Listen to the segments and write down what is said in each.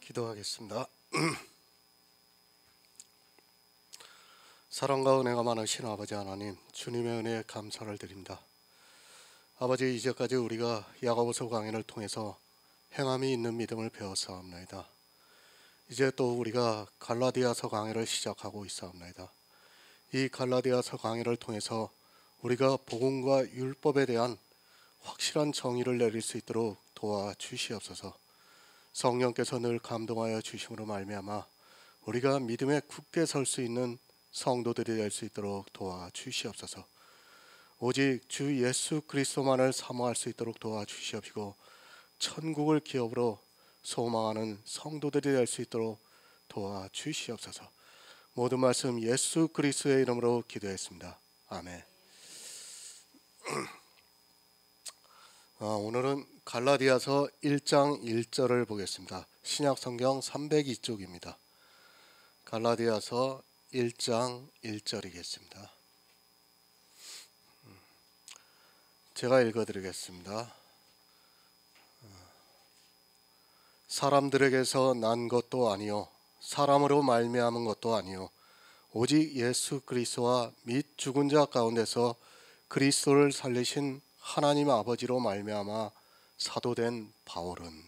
기도하겠습니다. 사랑과 은혜가 많으신 아버지 하나님, 주님의 은혜에 감사를 드립니다. 아버지, 이제까지 우리가 야고보서 강해를 통해서 행함이 있는 믿음을 배웠사옵나이다. 이제 또 우리가 갈라디아서 강해를 시작하고 있사옵나이다. 이 갈라디아서 강해를 통해서 우리가 복음과 율법에 대한 확실한 정의를 내릴 수 있도록 도와주시옵소서. 성령께서 늘 감동하여 주심으로 말미암아 우리가 믿음에 굳게 설 수 있는 성도들이 될 수 있도록 도와주시옵소서. 오직 주 예수 그리스도만을 사모할 수 있도록 도와주시옵시고 천국을 기업으로 소망하는 성도들이 될 수 있도록 도와주시옵소서. 모든 말씀 예수 그리스도의 이름으로 기도했습니다. 아멘. 오늘은 갈라디아서 1장 1절을 보겠습니다. 신약성경 302쪽입니다. 갈라디아서 1장 1절이겠습니다. 제가 읽어드리겠습니다. 사람들에게서 난 것도 아니요 사람으로 말미암은 것도 아니요 오직 예수 그리스도와 및 죽은 자 가운데서 그리스도를 살리신 하나님 아버지로 말미암아 사도된 바울은.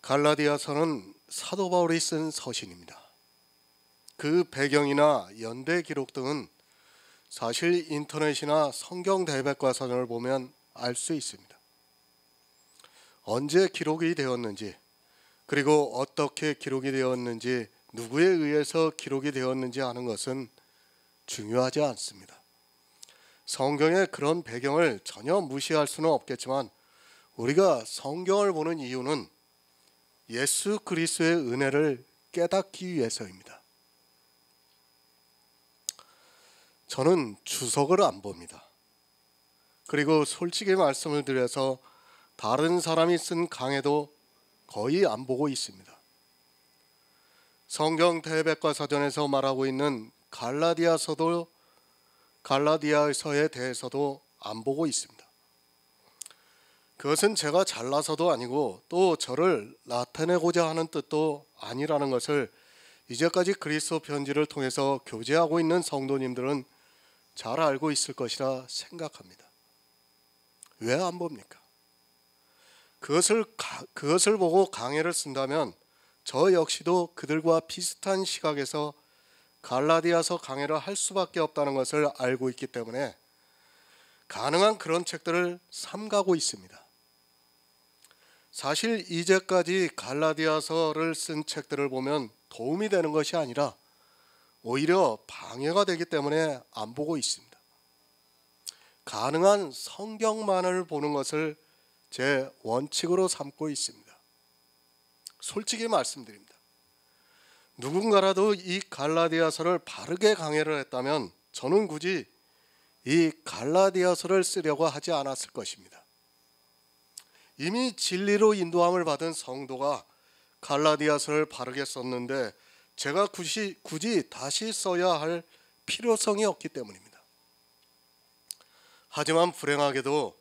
갈라디아서는 사도 바울이 쓴 서신입니다. 그 배경이나 연대 기록 등은 사실 인터넷이나 성경 대백과서를 보면 알 수 있습니다. 언제 기록이 되었는지, 그리고 어떻게 기록이 되었는지, 누구에 의해서 기록이 되었는지 하는 것은 중요하지 않습니다. 성경의 그런 배경을 전혀 무시할 수는 없겠지만 우리가 성경을 보는 이유는 예수 그리스도의 은혜를 깨닫기 위해서입니다. 저는 주석을 안 봅니다. 그리고 솔직히 말씀을 드려서 다른 사람이 쓴 강해도 거의 안 보고 있습니다. 성경 대백과사전에서 말하고 있는 갈라디아서에 대해서도 안 보고 있습니다. 그것은 제가 잘나서도 아니고 또 저를 나타내고자 하는 뜻도 아니라는 것을 이제까지 그리스도 편지를 통해서 교제하고 있는 성도님들은 잘 알고 있을 것이라 생각합니다. 왜 안 봅니까? 그것을 보고 강해를 쓴다면 저 역시도 그들과 비슷한 시각에서 갈라디아서 강해를 할 수밖에 없다는 것을 알고 있기 때문에 가능한 그런 책들을 삼가고 있습니다. 사실 이제까지 갈라디아서를 쓴 책들을 보면 도움이 되는 것이 아니라 오히려 방해가 되기 때문에 안 보고 있습니다. 가능한 성경만을 보는 것을 제 원칙으로 삼고 있습니다. 솔직히 말씀드립니다. 누군가라도 이 갈라디아서를 바르게 강해를 했다면 저는 굳이 이 갈라디아서를 쓰려고 하지 않았을 것입니다. 이미 진리로 인도함을 받은 성도가 갈라디아서를 바르게 썼는데 제가 굳이 다시 써야 할 필요성이 없기 때문입니다. 하지만 불행하게도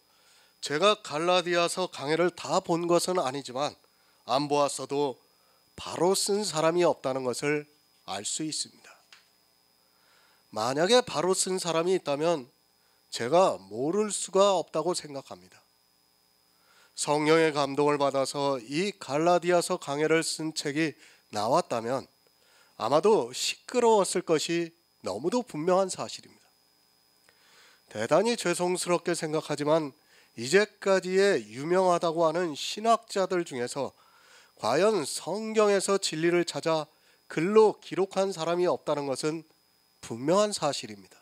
제가 갈라디아서 강해를 다 본 것은 아니지만 안 보았어도 바로 쓴 사람이 없다는 것을 알 수 있습니다. 만약에 바로 쓴 사람이 있다면 제가 모를 수가 없다고 생각합니다. 성령의 감동을 받아서 이 갈라디아서 강해를 쓴 책이 나왔다면 아마도 시끄러웠을 것이 너무도 분명한 사실입니다. 대단히 죄송스럽게 생각하지만 이제까지의 유명하다고 하는 신학자들 중에서 과연 성경에서 진리를 찾아 글로 기록한 사람이 없다는 것은 분명한 사실입니다.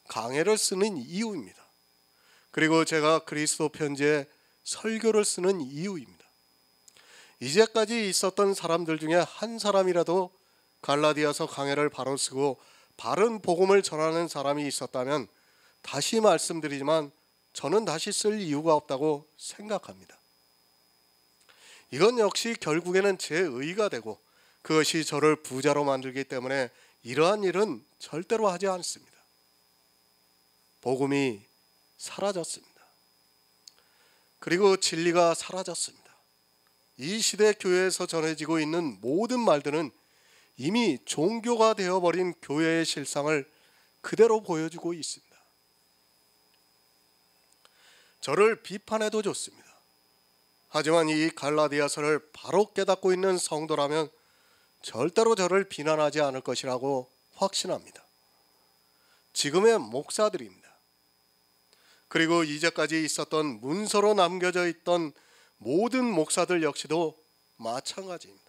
강해를 쓰는 이유입니다. 그리고 제가 그리스도 편지에 설교를 쓰는 이유입니다. 이제까지 있었던 사람들 중에 한 사람이라도 갈라디아서 강해를 바로 쓰고 바른 복음을 전하는 사람이 있었다면 다시 말씀드리지만 저는 다시 쓸 이유가 없다고 생각합니다. 이건 역시 결국에는 제 의가 되고 그것이 저를 부자로 만들기 때문에 이러한 일은 절대로 하지 않습니다. 복음이 사라졌습니다. 그리고 진리가 사라졌습니다. 이 시대 교회에서 전해지고 있는 모든 말들은 이미 종교가 되어버린 교회의 실상을 그대로 보여주고 있습니다. 저를 비판해도 좋습니다. 하지만 이 갈라디아서를 바로 깨닫고 있는 성도라면 절대로 저를 비난하지 않을 것이라고 확신합니다. 지금의 목사들입니다. 그리고 이제까지 있었던 문서로 남겨져 있던 모든 목사들 역시도 마찬가지입니다.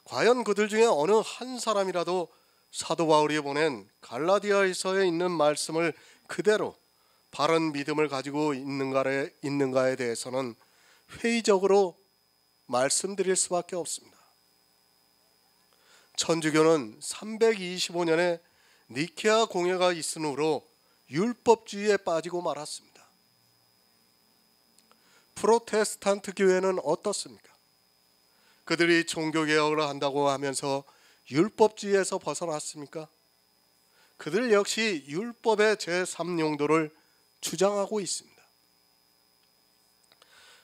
과연 그들 중에 어느 한 사람이라도 사도 바울이 보낸 갈라디아서에 있는 말씀을 그대로 바른 믿음을 가지고 있는가에 대해서는 회의적으로 말씀드릴 수밖에 없습니다. 천주교는 325년에 니케아 공회가 있은 후로 율법주의에 빠지고 말았습니다. 프로테스탄트 교회는 어떻습니까? 그들이 종교개혁을 한다고 하면서 율법주의에서 벗어났습니까? 그들 역시 율법의 제3용도를 주장하고 있습니다.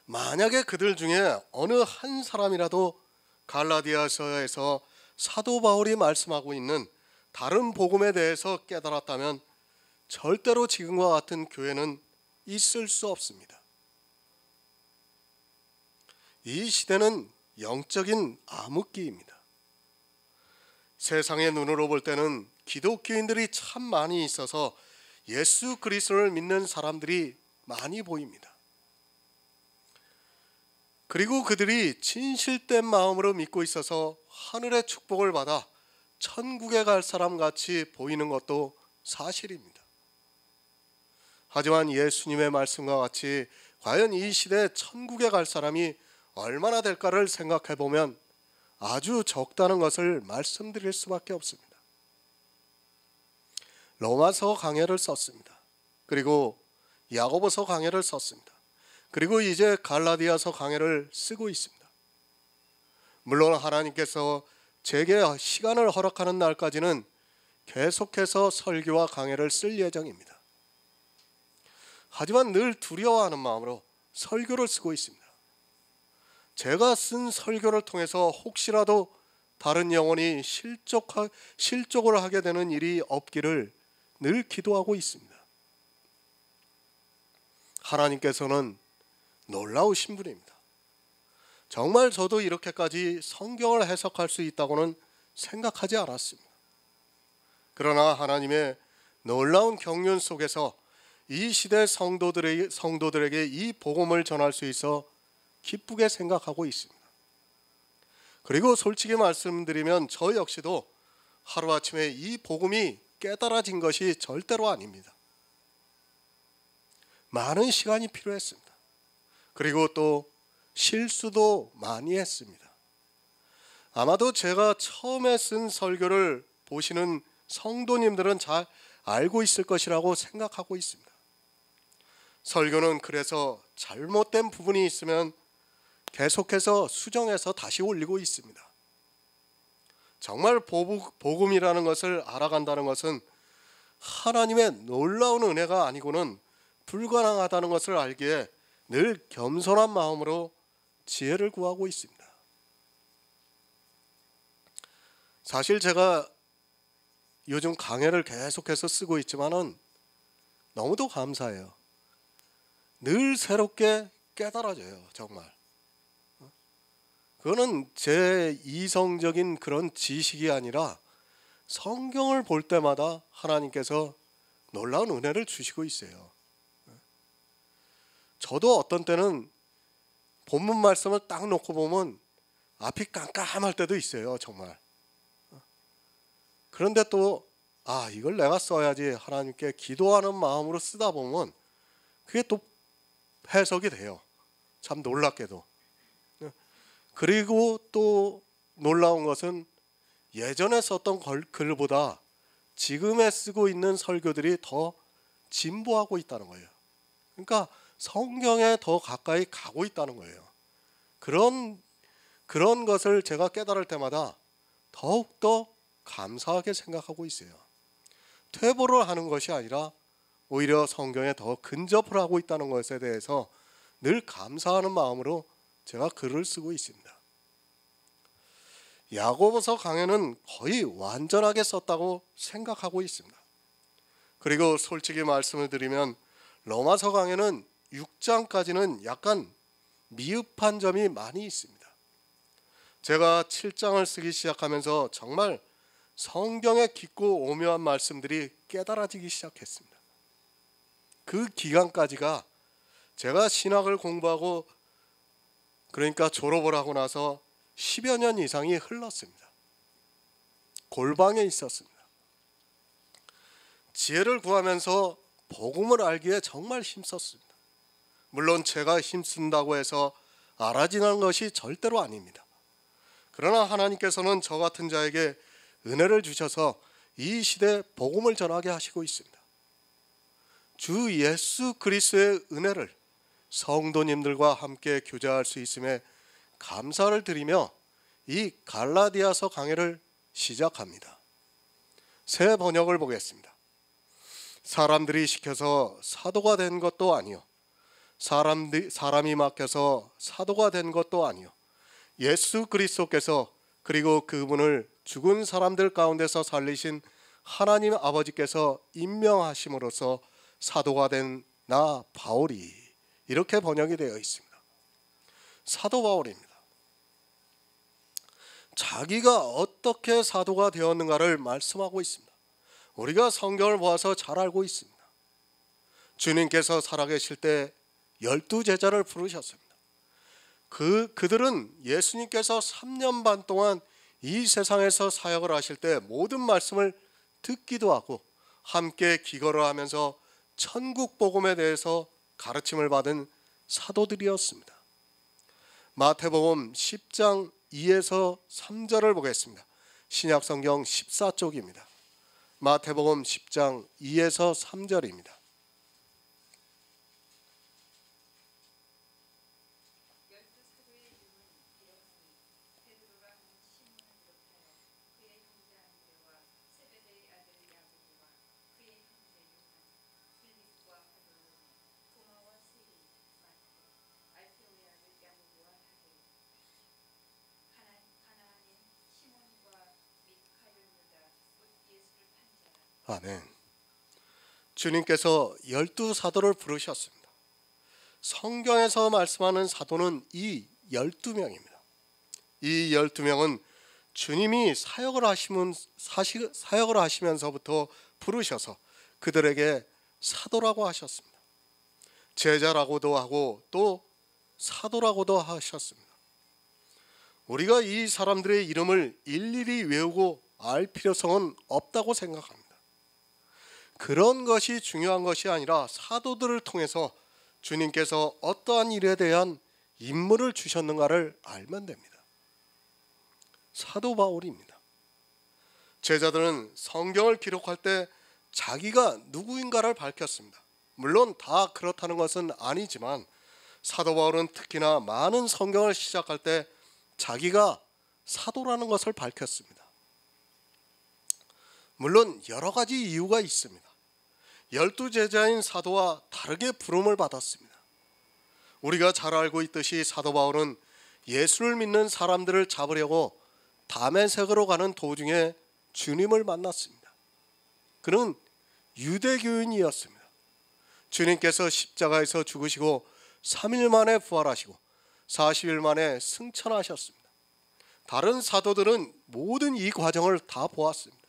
만약에 그들 중에 어느 한 사람이라도 갈라디아서에서 사도 바울이 말씀하고 있는 다른 복음에 대해서 깨달았다면 절대로 지금과 같은 교회는 있을 수 없습니다. 이 시대는 영적인 암흑기입니다. 세상의 눈으로 볼 때는 기독교인들이 참 많이 있어서 예수 그리스도를 믿는 사람들이 많이 보입니다. 그리고 그들이 진실된 마음으로 믿고 있어서 하늘의 축복을 받아 천국에 갈 사람 같이 보이는 것도 사실입니다. 하지만 예수님의 말씀과 같이 과연 이 시대에 천국에 갈 사람이 얼마나 될까를 생각해 보면 아주 적다는 것을 말씀드릴 수밖에 없습니다. 로마서 강해를 썼습니다. 그리고 야고보서 강해를 썼습니다. 그리고 이제 갈라디아서 강해를 쓰고 있습니다. 물론 하나님께서 제게 시간을 허락하는 날까지는 계속해서 설교와 강해를 쓸 예정입니다. 하지만 늘 두려워하는 마음으로 설교를 쓰고 있습니다. 제가 쓴 설교를 통해서 혹시라도 다른 영혼이 실족을 하게 되는 일이 없기를 늘 기도하고 있습니다. 하나님께서는 놀라우신 분입니다. 정말 저도 이렇게까지 성경을 해석할 수 있다고는 생각하지 않았습니다. 그러나 하나님의 놀라운 경륜 속에서 이 시대 성도들에게 이 복음을 전할 수 있어 기쁘게 생각하고 있습니다. 그리고 솔직히 말씀드리면 저 역시도 하루아침에 이 복음이 깨달아진 것이 절대로 아닙니다. 많은 시간이 필요했습니다. 그리고 또 실수도 많이 했습니다. 아마도 제가 처음에 쓴 설교를 보시는 성도님들은 잘 알고 있을 것이라고 생각하고 있습니다. 설교는 그래서 잘못된 부분이 있으면 계속해서 수정해서 다시 올리고 있습니다. 정말 복음이라는 것을 알아간다는 것은 하나님의 놀라운 은혜가 아니고는 불가능하다는 것을 알기에 늘 겸손한 마음으로 지혜를 구하고 있습니다. 사실 제가 요즘 강해를 계속해서 쓰고 있지만은 너무도 감사해요. 늘 새롭게 깨달아져요, 정말. 그거는 제 이성적인 그런 지식이 아니라 성경을 볼 때마다 하나님께서 놀라운 은혜를 주시고 있어요. 저도 어떤 때는 본문 말씀을 딱 놓고 보면 앞이 깜깜할 때도 있어요, 정말. 그런데 또 이걸 내가 써야지 하나님께 기도하는 마음으로 쓰다 보면 그게 또 해석이 돼요. 참 놀랍게도. 그리고 또 놀라운 것은 예전에 썼던 글보다 지금에 쓰고 있는 설교들이 더 진보하고 있다는 거예요. 그러니까 성경에 더 가까이 가고 있다는 거예요. 그런 것을 제가 깨달을 때마다 더욱더 감사하게 생각하고 있어요. 퇴보를 하는 것이 아니라 오히려 성경에 더 근접을 하고 있다는 것에 대해서 늘 감사하는 마음으로 제가 글을 쓰고 있습니다. 야고보서 강해는 거의 완전하게 썼다고 생각하고 있습니다. 그리고 솔직히 말씀을 드리면 로마서 강해는 6장까지는 약간 미흡한 점이 많이 있습니다. 제가 7장을 쓰기 시작하면서 정말 성경의 깊고 오묘한 말씀들이 깨달아지기 시작했습니다. 그 기간까지가 제가 신학을 공부하고 그러니까 졸업을 하고 나서 10여 년 이상이 흘렀습니다. 골방에 있었습니다. 지혜를 구하면서 복음을 알기에 정말 힘썼습니다. 물론 제가 힘쓴다고 해서 알아지는 것이 절대로 아닙니다. 그러나 하나님께서는 저 같은 자에게 은혜를 주셔서 이 시대에 복음을 전하게 하시고 있습니다. 주 예수 그리스도의 은혜를 성도님들과 함께 교제할 수 있음에 감사를 드리며 이 갈라디아서 강해를 시작합니다. 새 번역을 보겠습니다. 사람들이 시켜서 사도가 된 것도 아니요 사람이 맡겨서 사도가 된 것도 아니요 예수 그리스도께서 그리고 그분을 죽은 사람들 가운데서 살리신 하나님 아버지께서 임명하심으로써 사도가 된 나 바울이, 이렇게 번역이 되어 있습니다. 사도 바울입니다. 자기가 어떻게 사도가 되었는가를 말씀하고 있습니다. 우리가 성경을 보아서 잘 알고 있습니다. 주님께서 살아계실 때 12제자를 부르셨습니다. 그들은 예수님께서 3년 반 동안 이 세상에서 사역을 하실 때 모든 말씀을 듣기도 하고 함께 기거를 하면서 천국 복음에 대해서 가르침을 받은 사도들이었습니다. 마태복음 10장 2에서 3절을 보겠습니다. 신약성경 14쪽입니다. 마태복음 10장 2에서 3절입니다. 아멘. 주님께서 12사도를 부르셨습니다. 성경에서 말씀하는 사도는 이 12명입니다. 이 12명은 주님이 사역을 하시면서부터 부르셔서 그들에게 사도라고 하셨습니다. 제자라고도 하고 또 사도라고도 하셨습니다. 우리가 이 사람들의 이름을 일일이 외우고 알 필요성은 없다고 생각합니다. 그런 것이 중요한 것이 아니라 사도들을 통해서 주님께서 어떠한 일에 대한 임무를 주셨는가를 알면 됩니다. 사도 바울입니다. 제자들은 성경을 기록할 때 자기가 누구인가를 밝혔습니다. 물론 다 그렇다는 것은 아니지만 사도 바울은 특히나 많은 성경을 시작할 때 자기가 사도라는 것을 밝혔습니다. 물론 여러 가지 이유가 있습니다. 12제자인 사도와 다르게 부름을 받았습니다. 우리가 잘 알고 있듯이 사도 바울은 예수를 믿는 사람들을 잡으려고 다메섹으로 가는 도중에 주님을 만났습니다. 그는 유대교인이었습니다. 주님께서 십자가에서 죽으시고 3일 만에 부활하시고 40일 만에 승천하셨습니다. 다른 사도들은 모든 이 과정을 다 보았습니다.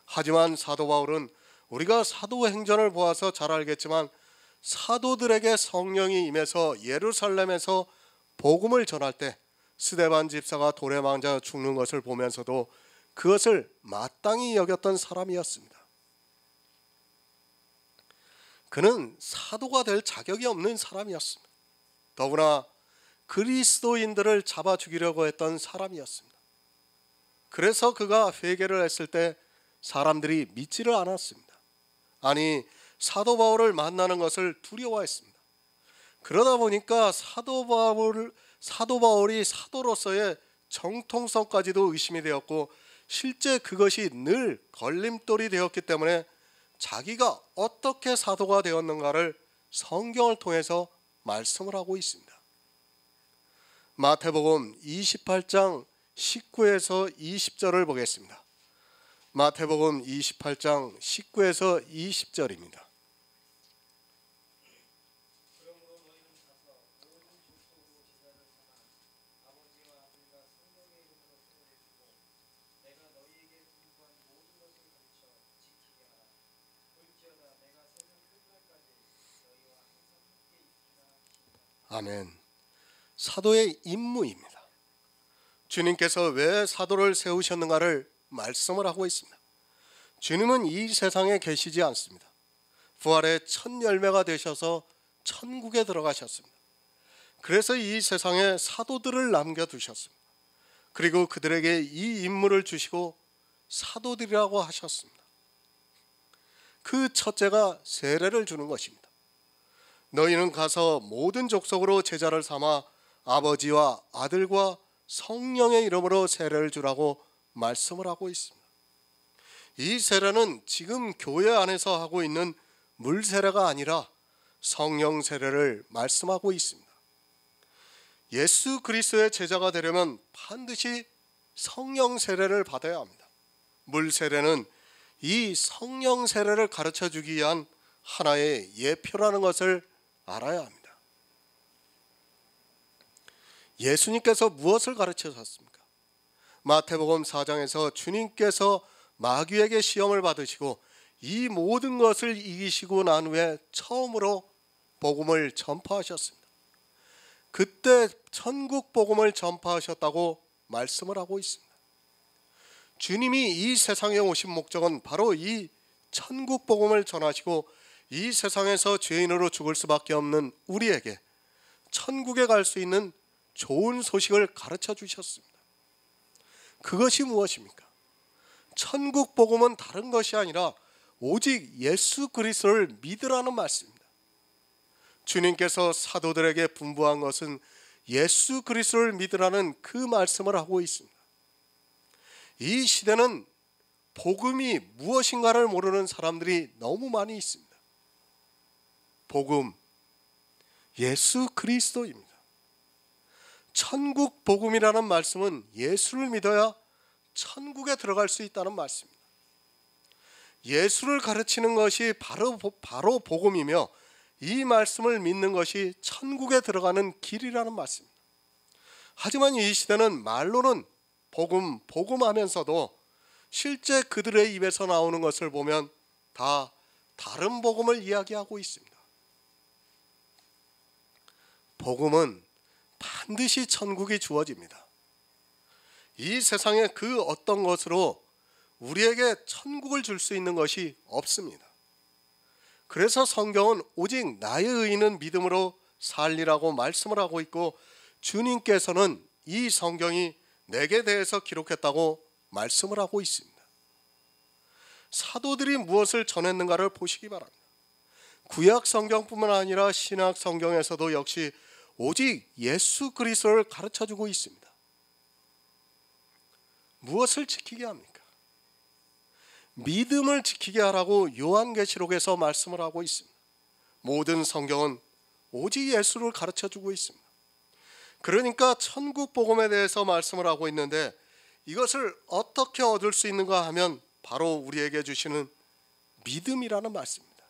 하지만 사도 바울은 우리가 사도행전을 보아서 잘 알겠지만 사도들에게 성령이 임해서 예루살렘에서 복음을 전할 때 스데반 집사가 돌에 맞아 죽는 것을 보면서도 그것을 마땅히 여겼던 사람이었습니다. 그는 사도가 될 자격이 없는 사람이었습니다. 더구나 그리스도인들을 잡아 죽이려고 했던 사람이었습니다. 그래서 그가 회개를 했을 때 사람들이 믿지를 않았습니다. 아니, 사도 바울을 만나는 것을 두려워했습니다. 그러다 보니까 사도 바울이 사도로서의 정통성까지도 의심이 되었고 실제 그것이 늘 걸림돌이 되었기 때문에 자기가 어떻게 사도가 되었는가를 성경을 통해서 말씀을 하고 있습니다. 마태복음 28장 19에서 20절을 보겠습니다. 마태복음 28장 19에서 20절입니다. 아멘. 사도의 임무입니다. 주님께서 왜 사도를 세우셨는가를 말씀을 하고 있습니다. 주님은 이 세상에 계시지 않습니다. 부활의 첫 열매가 되셔서 천국에 들어가셨습니다. 그래서 이 세상에 사도들을 남겨두셨습니다. 그리고 그들에게 이 임무를 주시고 사도들이라고 하셨습니다. 그 첫째가 세례를 주는 것입니다. 너희는 가서 모든 족속으로 제자를 삼아 아버지와 아들과 성령의 이름으로 세례를 주라고 말씀을 하고 있습니다. 이 세례는 지금 교회 안에서 하고 있는 물 세례가 아니라 성령 세례를 말씀하고 있습니다. 예수 그리스도의 제자가 되려면 반드시 성령 세례를 받아야 합니다. 물 세례는 이 성령 세례를 가르쳐 주기 위한 하나의 예표라는 것을 알아야 합니다. 예수님께서 무엇을 가르치셨습니까? 마태복음 4장에서 주님께서 마귀에게 시험을 받으시고 이 모든 것을 이기시고 난 후에 처음으로 복음을 전파하셨습니다. 그때 천국 복음을 전파하셨다고 말씀을 하고 있습니다. 주님이 이 세상에 오신 목적은 바로 이 천국 복음을 전하시고 이 세상에서 죄인으로 죽을 수밖에 없는 우리에게 천국에 갈 수 있는 좋은 소식을 가르쳐 주셨습니다. 그것이 무엇입니까? 천국 복음은 다른 것이 아니라 오직 예수 그리스도를 믿으라는 말씀입니다. 주님께서 사도들에게 분부한 것은 예수 그리스도를 믿으라는 그 말씀을 하고 있습니다. 이 시대는 복음이 무엇인가를 모르는 사람들이 너무 많이 있습니다. 복음, 예수 그리스도입니다. 천국 복음이라는 말씀은 예수를 믿어야 천국에 들어갈 수 있다는 말씀입니다. 예수를 가르치는 것이 바로 복음이며 이 말씀을 믿는 것이 천국에 들어가는 길이라는 말씀입니다. 하지만 이 시대는 말로는 복음 하면서도 실제 그들의 입에서 나오는 것을 보면 다 다른 복음을 이야기하고 있습니다. 복음은 반드시 천국이 주어집니다. 이 세상에 그 어떤 것으로 우리에게 천국을 줄 수 있는 것이 없습니다. 그래서 성경은 오직 나의 의인은 믿음으로 살리라고 말씀을 하고 있고 주님께서는 이 성경이 내게 대해서 기록했다고 말씀을 하고 있습니다. 사도들이 무엇을 전했는가를 보시기 바랍니다. 구약 성경뿐만 아니라 신약 성경에서도 역시 오직 예수 그리스도를 가르쳐주고 있습니다. 무엇을 지키게 합니까? 믿음을 지키게 하라고 요한계시록에서 말씀을 하고 있습니다. 모든 성경은 오직 예수를 가르쳐주고 있습니다. 그러니까 천국 복음에 대해서 말씀을 하고 있는데 이것을 어떻게 얻을 수 있는가 하면 바로 우리에게 주시는 믿음이라는 말씀입니다.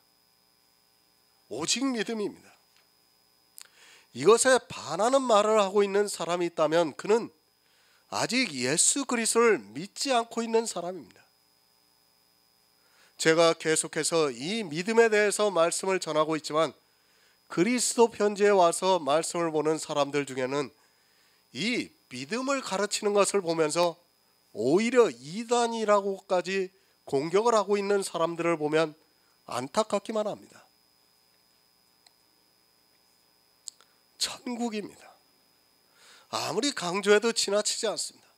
오직 믿음입니다. 이것에 반하는 말을 하고 있는 사람이 있다면 그는 아직 예수 그리스도를 믿지 않고 있는 사람입니다. 제가 계속해서 이 믿음에 대해서 말씀을 전하고 있지만 그리스도 편지에 와서 말씀을 보는 사람들 중에는 이 믿음을 가르치는 것을 보면서 오히려 이단이라고까지 공격을 하고 있는 사람들을 보면 안타깝기만 합니다. 천국입니다. 아무리 강조해도 지나치지 않습니다.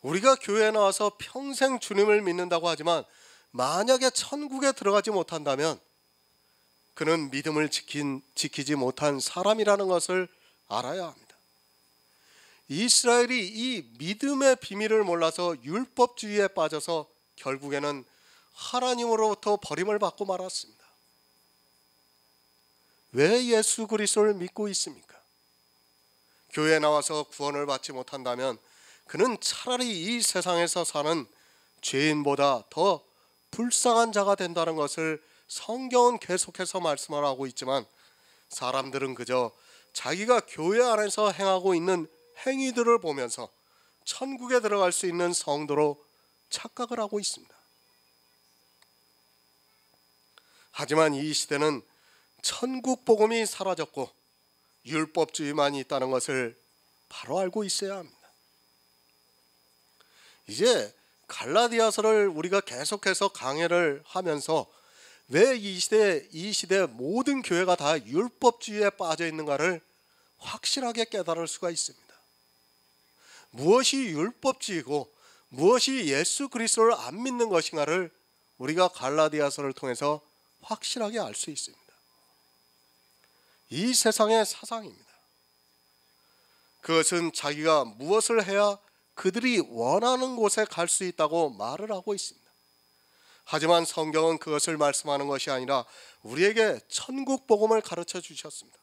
우리가 교회에 나와서 평생 주님을 믿는다고 하지만 만약에 천국에 들어가지 못한다면 그는 믿음을 지키지 못한 사람이라는 것을 알아야 합니다. 이스라엘이 이 믿음의 비밀을 몰라서 율법주의에 빠져서 결국에는 하나님으로부터 버림을 받고 말았습니다. 왜 예수 그리스도를 믿고 있습니까? 교회에 나와서 구원을 받지 못한다면 그는 차라리 이 세상에서 사는 죄인보다 더 불쌍한 자가 된다는 것을 성경은 계속해서 말씀을 하고 있지만, 사람들은 그저 자기가 교회 안에서 행하고 있는 행위들을 보면서 천국에 들어갈 수 있는 성도로 착각을 하고 있습니다. 하지만 이 시대는 천국 복음이 사라졌고 율법주의만이 있다는 것을 바로 알고 있어야 합니다. 이제 갈라디아서를 우리가 계속해서 강해를 하면서 왜 이 시대 모든 교회가 다 율법주의에 빠져 있는가를 확실하게 깨달을 수가 있습니다. 무엇이 율법주의고 무엇이 예수 그리스도를 안 믿는 것인가를 우리가 갈라디아서를 통해서 확실하게 알 수 있습니다. 이 세상의 사상입니다. 그것은 자기가 무엇을 해야 그들이 원하는 곳에 갈 수 있다고 말을 하고 있습니다. 하지만 성경은 그것을 말씀하는 것이 아니라 우리에게 천국 복음을 가르쳐 주셨습니다.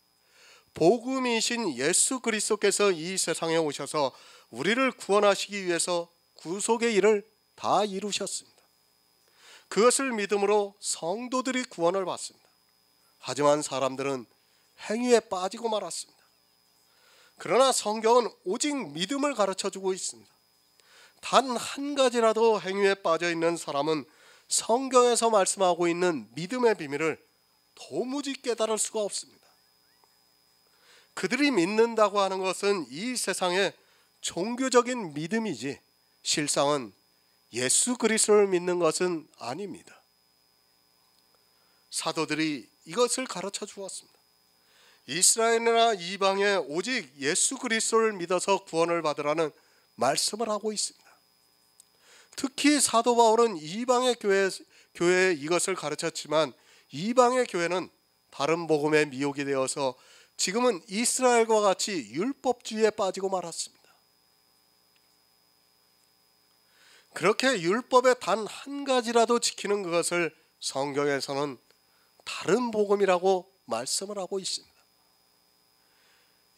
복음이신 예수 그리스도께서 이 세상에 오셔서 우리를 구원하시기 위해서 구속의 일을 다 이루셨습니다. 그것을 믿음으로 성도들이 구원을 받습니다. 하지만 사람들은 행위에 빠지고 말았습니다. 그러나 성경은 오직 믿음을 가르쳐주고 있습니다. 단 한 가지라도 행위에 빠져 있는 사람은 성경에서 말씀하고 있는 믿음의 비밀을 도무지 깨달을 수가 없습니다. 그들이 믿는다고 하는 것은 이 세상의 종교적인 믿음이지 실상은 예수 그리스도를 믿는 것은 아닙니다. 사도들이 이것을 가르쳐 주었습니다. 이스라엘이나 이방에 오직 예수 그리스도를 믿어서 구원을 받으라는 말씀을 하고 있습니다. 특히 사도 바울은 이방의 교회에 이것을 가르쳤지만 이방의 교회는 다른 복음에 미혹이 되어서 지금은 이스라엘과 같이 율법주의에 빠지고 말았습니다. 그렇게 율법의 단 한 가지라도 지키는 그것을 성경에서는 다른 복음이라고 말씀을 하고 있습니다.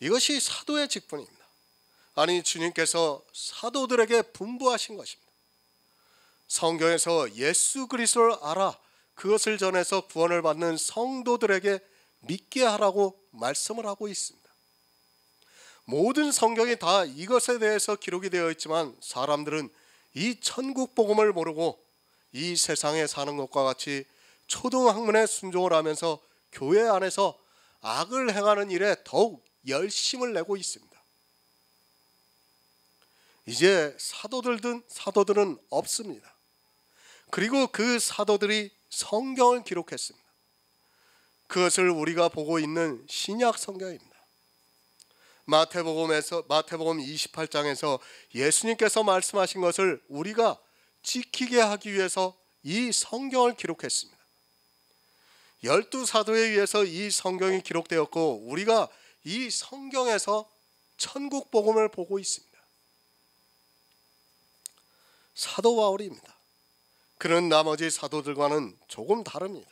이것이 사도의 직분입니다. 아니, 주님께서 사도들에게 분부하신 것입니다. 성경에서 예수 그리스도를 알아 그것을 전해서 구원을 받는 성도들에게 믿게 하라고 말씀을 하고 있습니다. 모든 성경이 다 이것에 대해서 기록이 되어 있지만 사람들은 이 천국 복음을 모르고 이 세상에 사는 것과 같이 초등학문에 순종을 하면서 교회 안에서 악을 행하는 일에 더욱 열심을 내고 있습니다. 이제 사도들은 없습니다. 그리고 그 사도들이 성경을 기록했습니다. 그것을 우리가 보고 있는 신약 성경입니다. 마태복음 28장에서 예수님께서 말씀하신 것을 우리가 지키게 하기 위해서 이 성경을 기록했습니다. 12사도에 의해서 이 성경이 기록되었고 우리가 이 성경에서 천국 복음을 보고 있습니다. 사도 바울입니다. 그는 나머지 사도들과는 조금 다릅니다.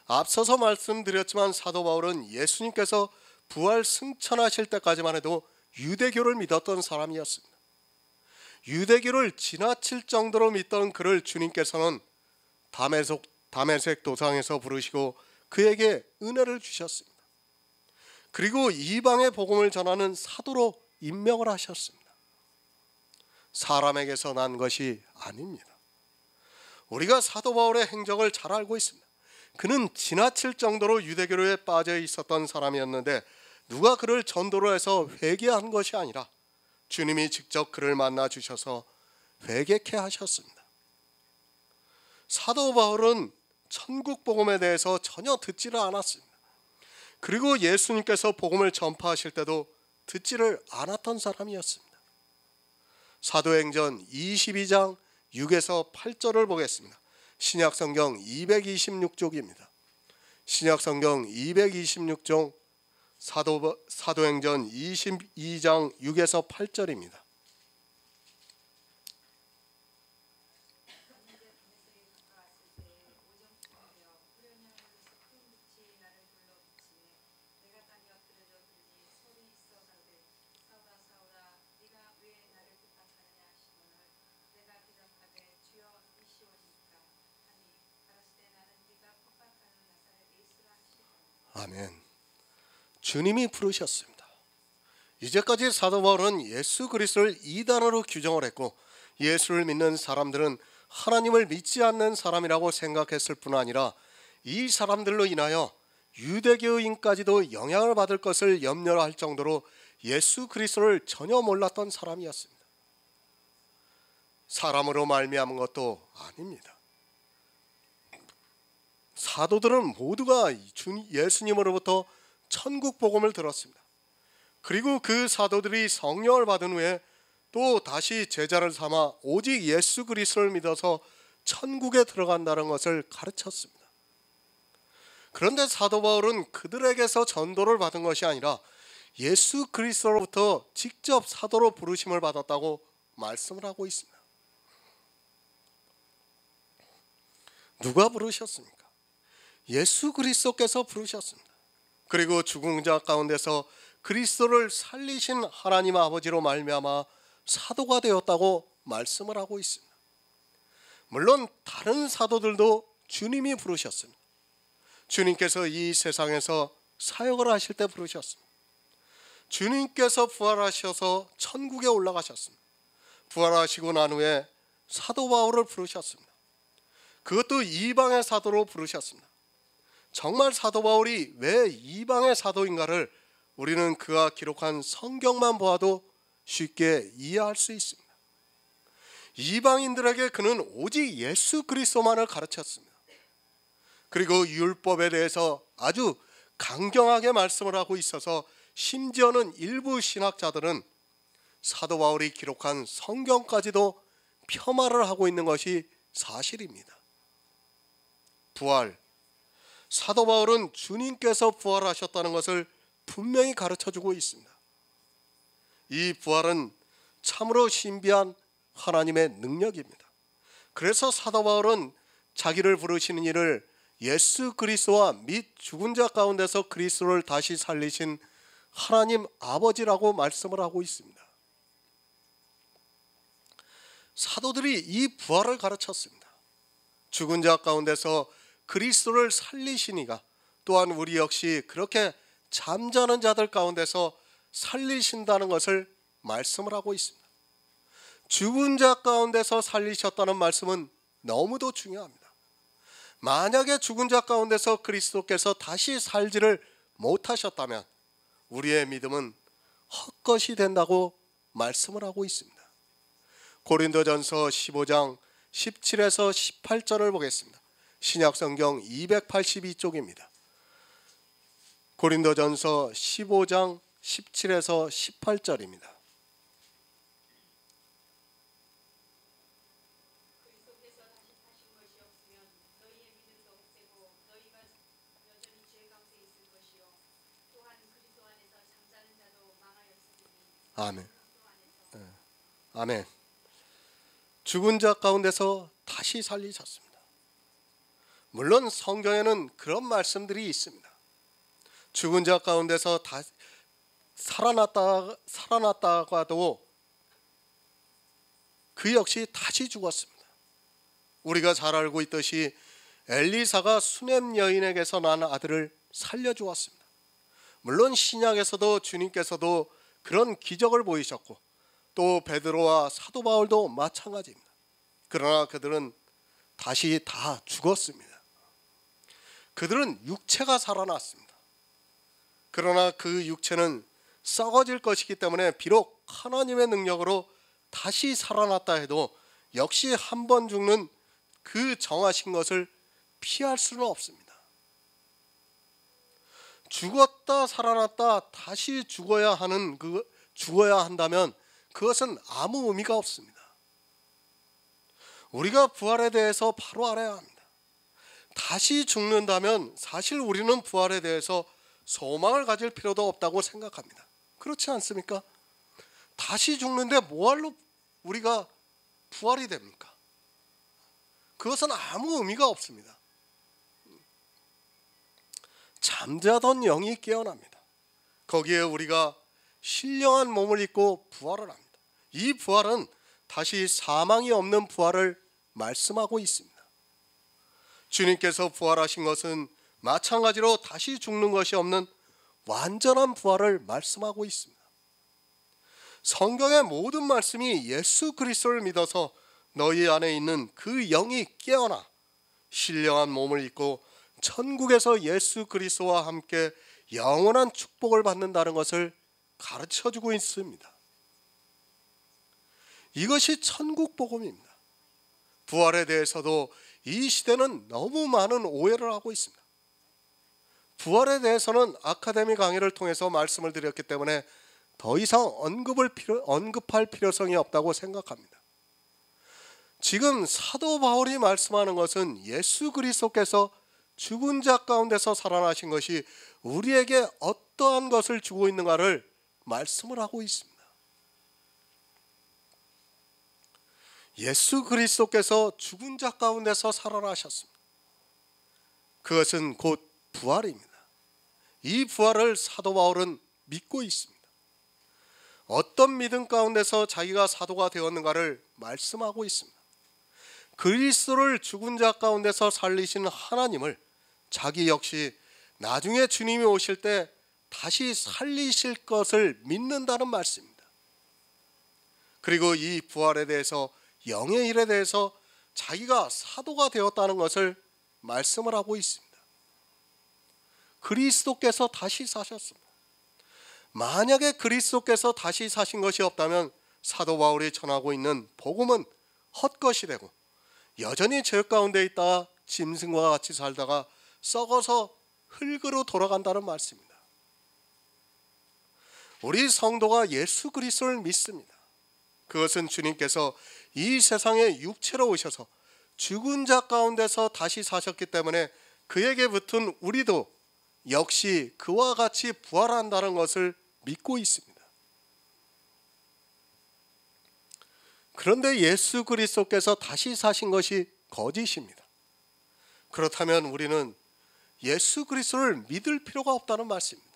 앞서서 말씀드렸지만 사도 바울은 예수님께서 부활 승천하실 때까지만 해도 유대교를 믿었던 사람이었습니다. 유대교를 지나칠 정도로 믿던 그를 주님께서는 다메섹 도상에서 부르시고 그에게 은혜를 주셨습니다. 그리고 이방의 복음을 전하는 사도로 임명을 하셨습니다. 사람에게서 난 것이 아닙니다. 우리가 사도 바울의 행적을 잘 알고 있습니다. 그는 지나칠 정도로 유대교에 빠져 있었던 사람이었는데 누가 그를 전도로 해서 회개한 것이 아니라 주님이 직접 그를 만나 주셔서 회개케 하셨습니다. 사도 바울은 천국 복음에 대해서 전혀 듣지를 않았습니다. 그리고 예수님께서 복음을 전파하실 때도 듣지를 않았던 사람이었습니다. 사도행전 22장 6에서 8절을 보겠습니다. 신약성경 226쪽입니다. 신약성경 226쪽 사도행전 22장 6에서 8절입니다. 아멘. 주님이 부르셨습니다. 이제까지 사도 바울은 예수 그리스도를 이단으로 규정을 했고, 예수를 믿는 사람들은 하나님을 믿지 않는 사람이라고 생각했을 뿐 아니라 이 사람들로 인하여 유대교인까지도 영향을 받을 것을 염려할 정도로 예수 그리스도를 전혀 몰랐던 사람이었습니다. 사람으로 말미암은 것도 아닙니다. 사도들은 모두가 예수님으로부터 천국 복음을 들었습니다. 그리고 그 사도들이 성령을 받은 후에 또 다시 제자를 삼아 오직 예수 그리스도를 믿어서 천국에 들어간다는 것을 가르쳤습니다. 그런데 사도 바울은 그들에게서 전도를 받은 것이 아니라 예수 그리스도로부터 직접 사도로 부르심을 받았다고 말씀을 하고 있습니다. 누가 부르셨습니까? 예수 그리스도께서 부르셨습니다. 그리고 죽은 자 가운데서 그리스도를 살리신 하나님 아버지로 말미암아 사도가 되었다고 말씀을 하고 있습니다. 물론 다른 사도들도 주님이 부르셨습니다. 주님께서 이 세상에서 사역을 하실 때 부르셨습니다. 주님께서 부활하셔서 천국에 올라가셨습니다. 부활하시고 난 후에 사도 바울을 부르셨습니다. 그것도 이방의 사도로 부르셨습니다. 정말 사도 바울이 왜 이방의 사도인가를 우리는 그가 기록한 성경만 보아도 쉽게 이해할 수 있습니다. 이방인들에게 그는 오직 예수 그리스도만을 가르쳤습니다. 그리고 율법에 대해서 아주 강경하게 말씀을 하고 있어서 심지어는 일부 신학자들은 사도 바울이 기록한 성경까지도 폄하를 하고 있는 것이 사실입니다. 부활, 사도 바울은 주님께서 부활하셨다는 것을 분명히 가르쳐주고 있습니다. 이 부활은 참으로 신비한 하나님의 능력입니다. 그래서 사도 바울은 자기를 부르시는 이를 예수 그리스도와 및 죽은 자 가운데서 그리스도를 다시 살리신 하나님 아버지라고 말씀을 하고 있습니다. 사도들이 이 부활을 가르쳤습니다. 죽은 자 가운데서 그리스도를 살리시니가 또한 우리 역시 그렇게 잠자는 자들 가운데서 살리신다는 것을 말씀을 하고 있습니다. 죽은 자 가운데서 살리셨다는 말씀은 너무도 중요합니다. 만약에 죽은 자 가운데서 그리스도께서 다시 살지를 못하셨다면 우리의 믿음은 헛것이 된다고 말씀을 하고 있습니다. 고린도전서 15장 17에서 18절을 보겠습니다. 신약성경 282쪽입니다. 고린도전서 15장 17에서 18절입니다. 아멘. 아멘. 죽은 자 가운데서 다시 살리셨습니다. 물론 성경에는 그런 말씀들이 있습니다. 죽은 자 가운데서 다 살아났다가도 그 역시 다시 죽었습니다. 우리가 잘 알고 있듯이 엘리사가 수넴 여인에게서 난 아들을 살려주었습니다. 물론 신약에서도 주님께서도 그런 기적을 보이셨고 또 베드로와 사도 바울도 마찬가지입니다. 그러나 그들은 다시 다 죽었습니다. 그들은 육체가 살아났습니다. 그러나 그 육체는 썩어질 것이기 때문에 비록 하나님의 능력으로 다시 살아났다 해도 역시 한 번 죽는 그 정하신 것을 피할 수는 없습니다. 죽었다 살아났다 다시 죽어야 한다면 그것은 아무 의미가 없습니다. 우리가 부활에 대해서 바로 알아야 합니다. 다시 죽는다면 사실 우리는 부활에 대해서 소망을 가질 필요도 없다고 생각합니다. 그렇지 않습니까? 다시 죽는데 뭐할로 우리가 부활이 됩니까? 그것은 아무 의미가 없습니다. 잠자던 영이 깨어납니다. 거기에 우리가 신령한 몸을 입고 부활을 합니다. 이 부활은 다시 사망이 없는 부활을 말씀하고 있습니다. 주님께서 부활하신 것은 마찬가지로 다시 죽는 것이 없는 완전한 부활을 말씀하고 있습니다. 성경의 모든 말씀이 예수 그리스도를 믿어서 너희 안에 있는 그 영이 깨어나 신령한 몸을 입고 천국에서 예수 그리스도와 함께 영원한 축복을 받는다는 것을 가르쳐주고 있습니다. 이것이 천국 복음입니다. 부활에 대해서도 이 시대는 너무 많은 오해를 하고 있습니다. 부활에 대해서는 아카데미 강의를 통해서 말씀을 드렸기 때문에 더 이상 언급할 필요성이 없다고 생각합니다. 지금 사도 바울이 말씀하는 것은 예수 그리스도께서 죽은 자 가운데서 살아나신 것이 우리에게 어떠한 것을 주고 있는가를 말씀을 하고 있습니다. 예수 그리스도께서 죽은 자 가운데서 살아나셨습니다. 그것은 곧 부활입니다. 이 부활을 사도 바울은 믿고 있습니다. 어떤 믿음 가운데서 자기가 사도가 되었는가를 말씀하고 있습니다. 그리스도를 죽은 자 가운데서 살리신 하나님을 자기 역시 나중에 주님이 오실 때 다시 살리실 것을 믿는다는 말씀입니다. 그리고 이 부활에 대해서 영의 일에 대해서 자기가 사도가 되었다는 것을 말씀을 하고 있습니다. 그리스도께서 다시 사셨습니다. 만약에 그리스도께서 다시 사신 것이 없다면 사도 바울이 전하고 있는 복음은 헛것이 되고 여전히 죄 가운데 있다가 짐승과 같이 살다가 썩어서 흙으로 돌아간다는 말씀입니다. 우리 성도가 예수 그리스도를 믿습니다. 그것은 주님께서 이 세상에 육체로 오셔서 죽은 자 가운데서 다시 사셨기 때문에 그에게 붙은 우리도 역시 그와 같이 부활한다는 것을 믿고 있습니다. 그런데 예수 그리스도께서 다시 사신 것이 거짓입니다. 그렇다면 우리는 예수 그리스도를 믿을 필요가 없다는 말씀입니다.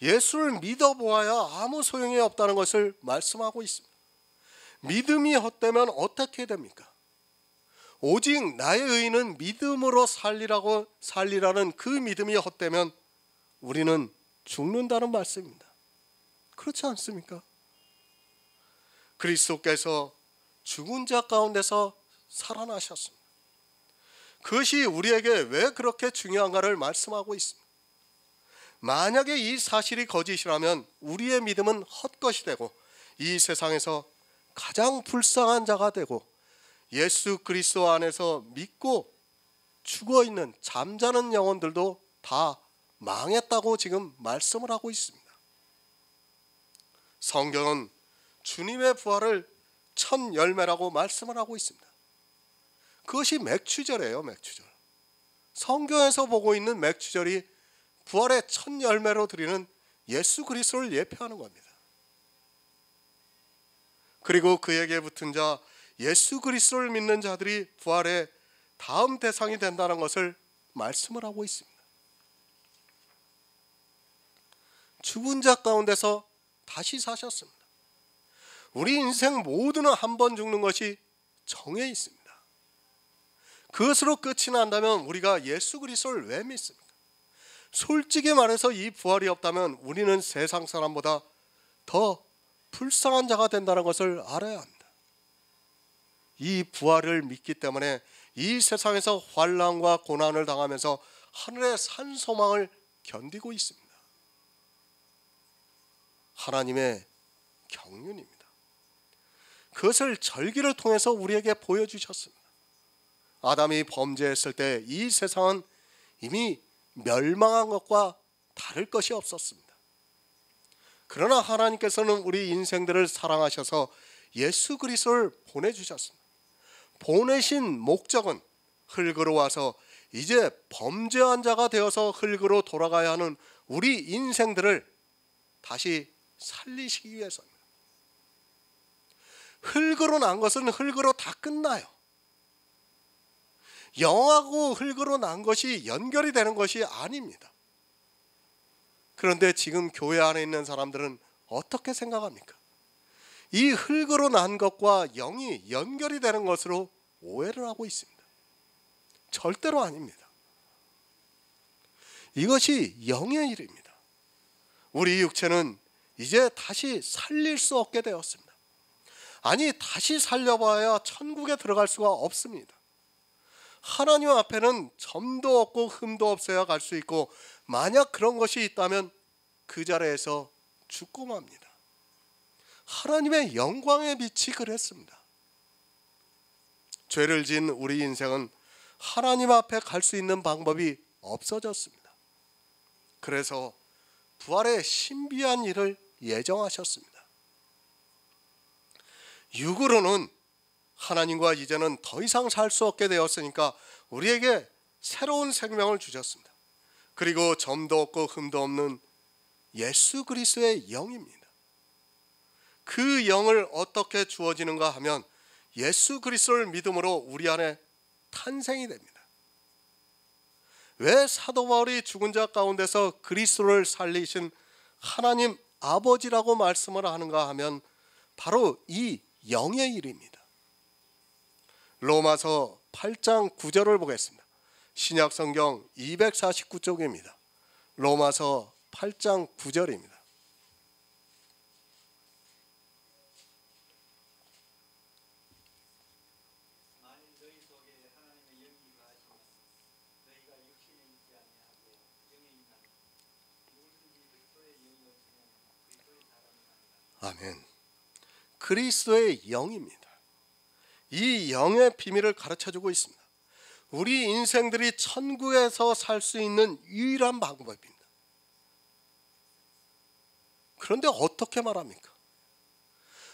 예수를 믿어보아야 아무 소용이 없다는 것을 말씀하고 있습니다. 믿음이 헛되면 어떻게 됩니까? 오직 나의 의는 믿음으로 살리라는 그 믿음이 헛되면 우리는 죽는다는 말씀입니다. 그렇지 않습니까? 그리스도께서 죽은 자 가운데서 살아나셨습니다. 그것이 우리에게 왜 그렇게 중요한가를 말씀하고 있습니다. 만약에 이 사실이 거짓이라면 우리의 믿음은 헛것이 되고 이 세상에서 가장 불쌍한 자가 되고 예수 그리스도 안에서 믿고 죽어있는 잠자는 영혼들도 다 망했다고 지금 말씀을 하고 있습니다. 성경은 주님의 부활을 첫 열매라고 말씀을 하고 있습니다. 그것이 맥추절이에요. 맥추절. 성경에서 보고 있는 맥추절이 부활의 첫 열매로 드리는 예수 그리스도를 예표하는 겁니다. 그리고 그에게 붙은 자 예수 그리스도를 믿는 자들이 부활의 다음 대상이 된다는 것을 말씀을 하고 있습니다. 죽은 자 가운데서 다시 사셨습니다. 우리 인생 모두는 한 번 죽는 것이 정해 있습니다. 그것으로 끝이 난다면 우리가 예수 그리스도를 왜 믿습니까? 솔직히 말해서 이 부활이 없다면 우리는 세상 사람보다 더 불쌍한 자가 된다는 것을 알아야 합니다. 이 부활을 믿기 때문에 이 세상에서 환난과 고난을 당하면서 하늘의 산 소망을 견디고 있습니다. 하나님의 경륜입니다. 그것을 절기를 통해서 우리에게 보여주셨습니다. 아담이 범죄했을 때 이 세상은 이미 멸망한 것과 다를 것이 없었습니다. 그러나 하나님께서는 우리 인생들을 사랑하셔서 예수 그리스도를 보내주셨습니다. 보내신 목적은 흙으로 와서 이제 범죄한 자가 되어서 흙으로 돌아가야 하는 우리 인생들을 다시 살리시기 위해서입니다. 흙으로 난 것은 흙으로 다 끝나요. 영하고 흙으로 난 것이 연결이 되는 것이 아닙니다. 그런데 지금 교회 안에 있는 사람들은 어떻게 생각합니까? 이 흙으로 난 것과 영이 연결이 되는 것으로 오해를 하고 있습니다. 절대로 아닙니다. 흙으로 난 것은 흙으로 다 끝나요. 영하고 흙으로 난 것이 연결이 되는 것이 아닙니다. 그런데 지금 교회 안에 있는 사람들은 어떻게 생각합니까? 이 흙으로 난 것과 영이 연결이 되는 것으로 오해를 하고 있습니다. 절대로 아닙니다. 이것이 영의 일입니다. 우리 육체는 이제 다시 살릴 수 없게 되었습니다. 아니, 다시 살려봐야 천국에 들어갈 수가 없습니다. 하나님 앞에는 점도 없고 흠도 없어야 갈 수 있고, 만약 그런 것이 있다면 그 자리에서 죽고 맙니다. 하나님의 영광의 빛이 그랬습니다. 죄를 지은 우리 인생은 하나님 앞에 갈 수 있는 방법이 없어졌습니다. 그래서 부활의 신비한 일을 예정하셨습니다. 육으로는 하나님과 이제는 더 이상 살 수 없게 되었으니까 우리에게 새로운 생명을 주셨습니다. 그리고 점도 없고 흠도 없는 예수 그리스도의 영입니다. 그 영을 어떻게 주어지는가 하면 예수 그리스도를 믿음으로 우리 안에 탄생이 됩니다. 왜 사도 바울이 죽은 자 가운데서 그리스도를 살리신 하나님 아버지라고 말씀을 하는가 하면 바로 이 영의 일입니다. 로마서 8장 9절을 보겠습니다. 신약 성경 249쪽입니다. 로마서 8장 9절입니다. 아멘. 그리스도의 영입니다. 이 영의 비밀을 가르쳐주고 있습니다. 우리 인생들이 천국에서 살 수 있는 유일한 방법입니다. 그런데 어떻게 말합니까?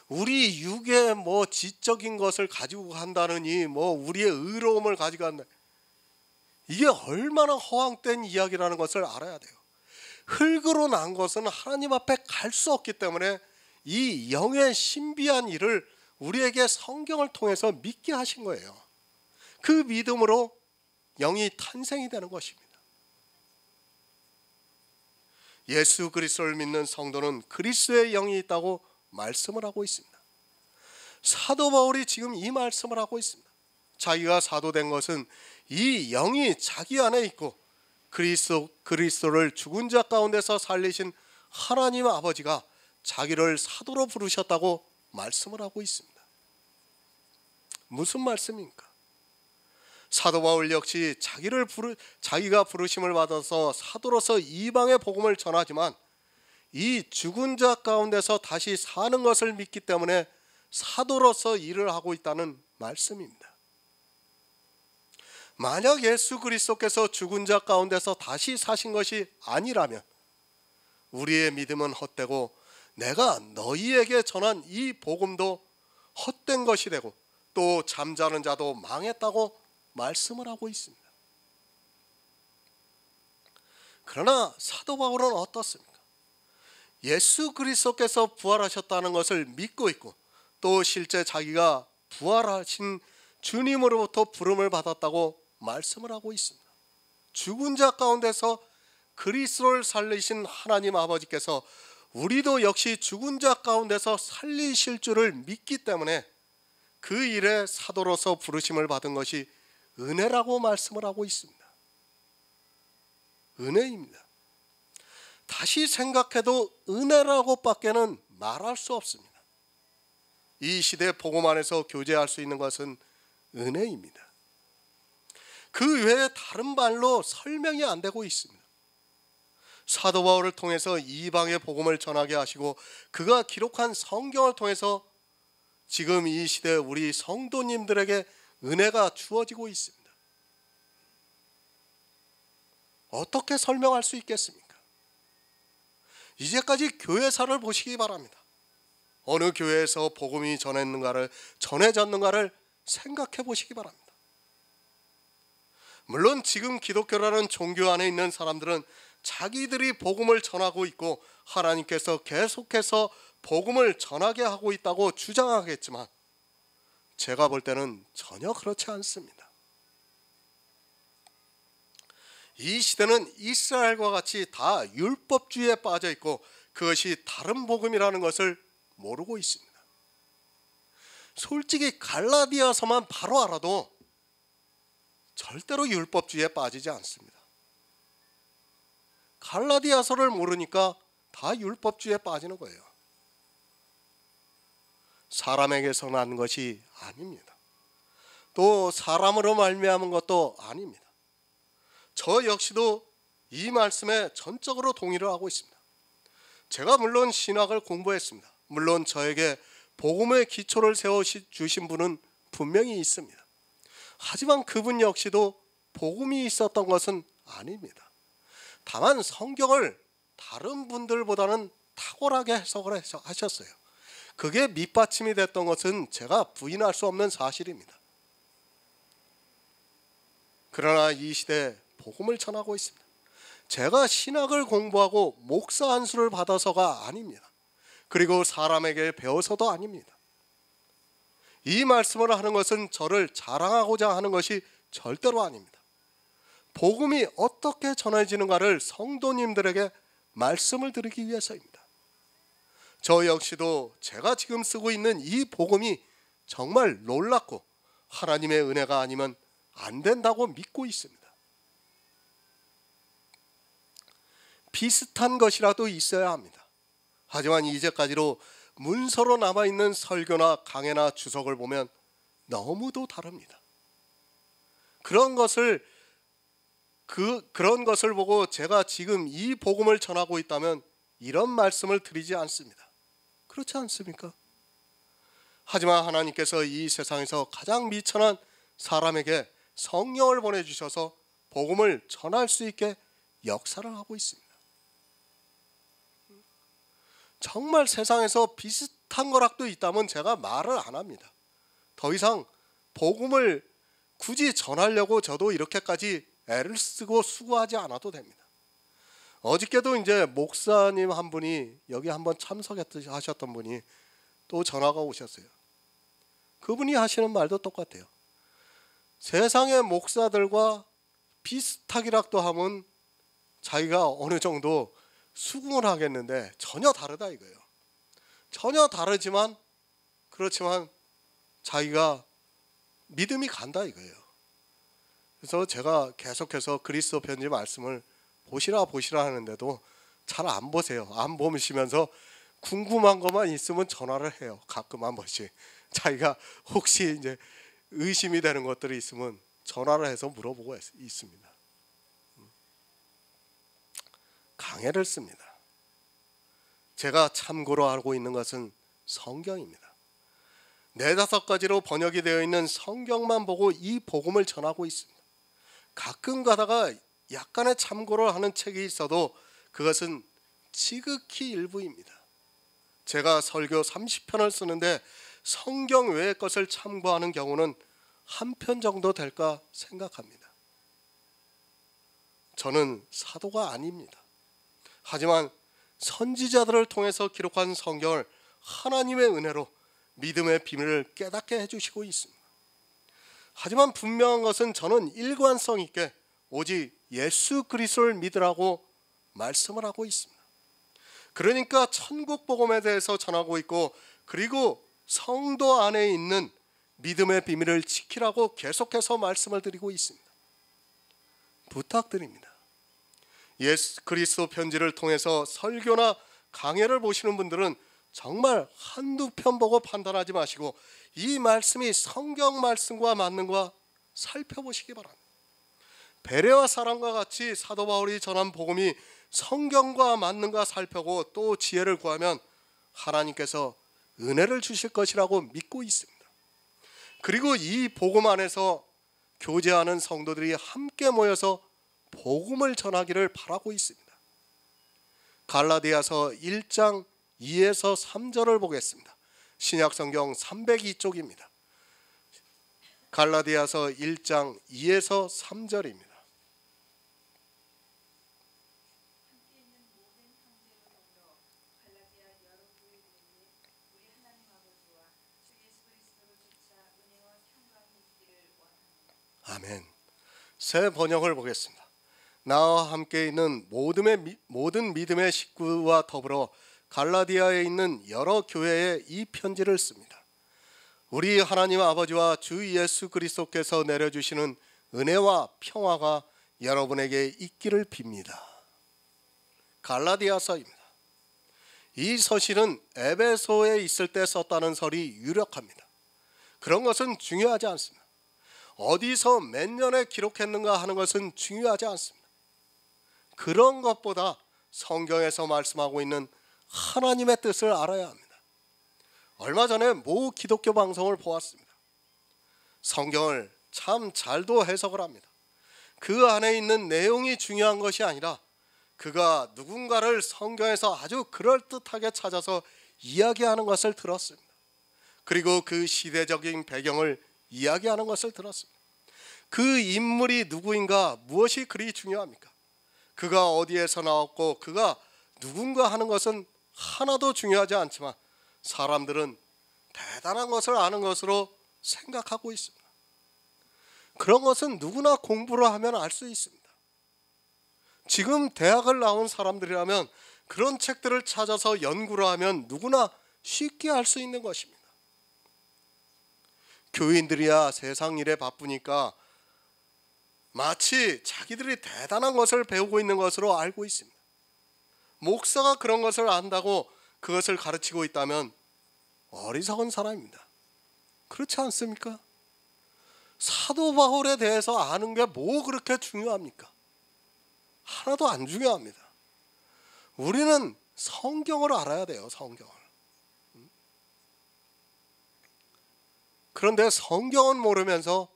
우리 육의 지적인 것을 가지고 간다느니 우리의 의로움을 가지고 간다. 이게 얼마나 허황된 이야기라는 것을 알아야 돼요. 흙으로 난 것은 하나님 앞에 갈 수 없기 때문에 이 영의 신비한 일을 우리에게 성경을 통해서 믿게 하신 거예요. 그 믿음으로 영이 탄생이 되는 것입니다. 예수 그리스도를 믿는 성도는 그리스도의 영이 있다고 말씀을 하고 있습니다. 사도 바울이 지금 이 말씀을 하고 있습니다. 자기가 사도된 것은 이 영이 자기 안에 있고 그리스도를 죽은 자 가운데서 살리신 하나님 아버지가 자기를 사도로 부르셨다고 말씀을 하고 있습니다. 무슨 말씀입니까? 사도 바울 역시 자기가 부르심을 받아서 사도로서 이방의 복음을 전하지만 이 죽은 자 가운데서 다시 사는 것을 믿기 때문에 사도로서 일을 하고 있다는 말씀입니다. 만약 예수 그리스도께서 죽은 자 가운데서 다시 사신 것이 아니라면 우리의 믿음은 헛되고 내가 너희에게 전한 이 복음도 헛된 것이 되고 또 잠자는 자도 망했다고 말씀을 하고 있습니다. 그러나 사도 바울은 어떻습니까? 예수 그리스도께서 부활하셨다는 것을 믿고 있고 또 실제 자기가 부활하신 주님으로부터 부름을 받았다고 말씀을 하고 있습니다. 죽은 자 가운데서 그리스도를 살리신 하나님 아버지께서 우리도 역시 죽은 자 가운데서 살리실 줄을 믿기 때문에 그 일에 사도로서 부르심을 받은 것이 은혜라고 말씀을 하고 있습니다. 은혜입니다. 다시 생각해도 은혜라고 밖에는 말할 수 없습니다. 이 시대 복음 안에서 교제할 수 있는 것은 은혜입니다. 그 외에 다른 말로 설명이 안 되고 있습니다. 사도 바울을 통해서 이방의 복음을 전하게 하시고 그가 기록한 성경을 통해서 지금 이 시대 우리 성도님들에게 은혜가 주어지고 있습니다. 어떻게 설명할 수 있겠습니까? 이제까지 교회사를 보시기 바랍니다. 어느 교회에서 복음이 전해졌는가를 생각해 보시기 바랍니다. 물론 지금 기독교라는 종교 안에 있는 사람들은 자기들이 복음을 전하고 있고 하나님께서 계속해서 복음을 전하게 하고 있다고 주장하겠지만 제가 볼 때는 전혀 그렇지 않습니다. 이 시대는 이스라엘과 같이 다 율법주의에 빠져 있고 그것이 다른 복음이라는 것을 모르고 있습니다. 솔직히 갈라디아서만 바로 알아도 절대로 율법주의에 빠지지 않습니다. 갈라디아서를 모르니까 다 율법주의에 빠지는 거예요. 사람에게서 난 것이 아닙니다. 또 사람으로 말미암은 것도 아닙니다. 저 역시도 이 말씀에 전적으로 동의를 하고 있습니다. 제가 물론 신학을 공부했습니다. 물론 저에게 복음의 기초를 세워주신 분은 분명히 있습니다. 하지만 그분 역시도 복음이 있었던 것은 아닙니다. 다만 성경을 다른 분들보다는 탁월하게 해석을 하셨어요. 그게 밑받침이 됐던 것은 제가 부인할 수 없는 사실입니다. 그러나 이 시대에 복음을 전하고 있습니다. 제가 신학을 공부하고 목사 안수를 받아서가 아닙니다. 그리고 사람에게 배워서도 아닙니다. 이 말씀을 하는 것은 저를 자랑하고자 하는 것이 절대로 아닙니다. 복음이 어떻게 전해지는가를 성도님들에게 말씀을 드리기 위해서입니다. 저 역시도 제가 지금 쓰고 있는 이 복음이 정말 놀랍고 하나님의 은혜가 아니면 안 된다고 믿고 있습니다. 비슷한 것이라도 있어야 합니다. 하지만 이제까지로 문서로 남아있는 설교나 강해나 주석을 보면 너무도 다릅니다. 그런 것을 보고 제가 지금 이 복음을 전하고 있다면 이런 말씀을 드리지 않습니다. 그렇지 않습니까? 하지만 하나님께서 이 세상에서 가장 미천한 사람에게 성령을 보내주셔서 복음을 전할 수 있게 역사를 하고 있습니다. 정말 세상에서 비슷한 거락도 있다면 제가 말을 안 합니다. 더 이상 복음을 굳이 전하려고 저도 이렇게까지 애를 쓰고 수고하지 않아도 됩니다. 어저께도 이제 목사님 한 분이 여기 한번 참석하셨던 분이 또 전화가 오셨어요. 그분이 하시는 말도 똑같아요. 세상의 목사들과 비슷하기락도 하면 자기가 어느 정도 수긍을 하겠는데 전혀 다르다 이거예요. 전혀 다르지만 그렇지만 자기가 믿음이 간다 이거예요. 그래서 제가 계속해서 그리스도 편지 말씀을 보시라 하는데도 잘 안 보세요. 안 보시면서 궁금한 것만 있으면 전화를 해요. 가끔 한 번씩. 자기가 혹시 이제 의심이 되는 것들이 있으면 전화를 해서 물어보고 있습니다. 강해를 씁니다. 제가 참고로 알고 있는 것은 성경입니다. 4-5가지로 번역이 되어 있는 성경만 보고 이 복음을 전하고 있습니다. 가끔 가다가 약간의 참고를 하는 책이 있어도 그것은 지극히 일부입니다. 제가 설교 30편을 쓰는데 성경 외의 것을 참고하는 경우는 한 편 정도 될까 생각합니다. 저는 사도가 아닙니다. 하지만 선지자들을 통해서 기록한 성경을 하나님의 은혜로 믿음의 비밀을 깨닫게 해주시고 있습니다. 하지만 분명한 것은 저는 일관성 있게 오직 예수 그리스도를 믿으라고 말씀을 하고 있습니다. 그러니까 천국 복음에 대해서 전하고 있고 그리고 성도 안에 있는 믿음의 비밀을 지키라고 계속해서 말씀을 드리고 있습니다. 부탁드립니다. 예수 그리스도 편지를 통해서 설교나 강해를 보시는 분들은 정말 한두 편 보고 판단하지 마시고 이 말씀이 성경 말씀과 맞는가 살펴보시기 바랍니다. 배려와 사랑과 같이 사도 바울이 전한 복음이 성경과 맞는가 살펴보고 또 지혜를 구하면 하나님께서 은혜를 주실 것이라고 믿고 있습니다. 그리고 이 복음 안에서 교제하는 성도들이 함께 모여서 복음을 전하기를 바라고 있습니다. 갈라디아서 1장 2에서 3절을 보겠습니다. 신약성경 302쪽입니다. 갈라디아서 1장 2에서 3절입니다. 아멘. 새 번역을 보겠습니다. 나와 함께 있는 모든 믿음의 식구와 더불어 갈라디아에 있는 여러 교회에 이 편지를 씁니다. 우리 하나님 아버지와 주 예수 그리스도께서 내려주시는 은혜와 평화가 여러분에게 있기를 빕니다. 갈라디아서입니다. 이 서신은 에베소에 있을 때 썼다는 설이 유력합니다. 그런 것은 중요하지 않습니다. 어디서 몇 년에 기록했는가 하는 것은 중요하지 않습니다. 그런 것보다 성경에서 말씀하고 있는 하나님의 뜻을 알아야 합니다. 얼마 전에 모 기독교 방송을 보았습니다. 성경을 참 잘도 해석을 합니다. 그 안에 있는 내용이 중요한 것이 아니라 그가 누군가를 성경에서 아주 그럴듯하게 찾아서 이야기하는 것을 들었습니다. 그리고 그 시대적인 배경을 이야기하는 것을 들었습니다. 그 인물이 누구인가, 무엇이 그리 중요합니까? 그가 어디에서 나왔고 그가 누군가 하는 것은 하나도 중요하지 않지만 사람들은 대단한 것을 아는 것으로 생각하고 있습니다. 그런 것은 누구나 공부를 하면 알 수 있습니다. 지금 대학을 나온 사람들이라면 그런 책들을 찾아서 연구를 하면 누구나 쉽게 알 수 있는 것입니다. 교인들이야 세상 일에 바쁘니까 마치 자기들이 대단한 것을 배우고 있는 것으로 알고 있습니다. 목사가 그런 것을 안다고 그것을 가르치고 있다면 어리석은 사람입니다. 그렇지 않습니까? 사도 바울에 대해서 아는 게 뭐 그렇게 중요합니까? 하나도 안 중요합니다. 우리는 성경을 알아야 돼요. 성경을. 그런데 성경은 모르면서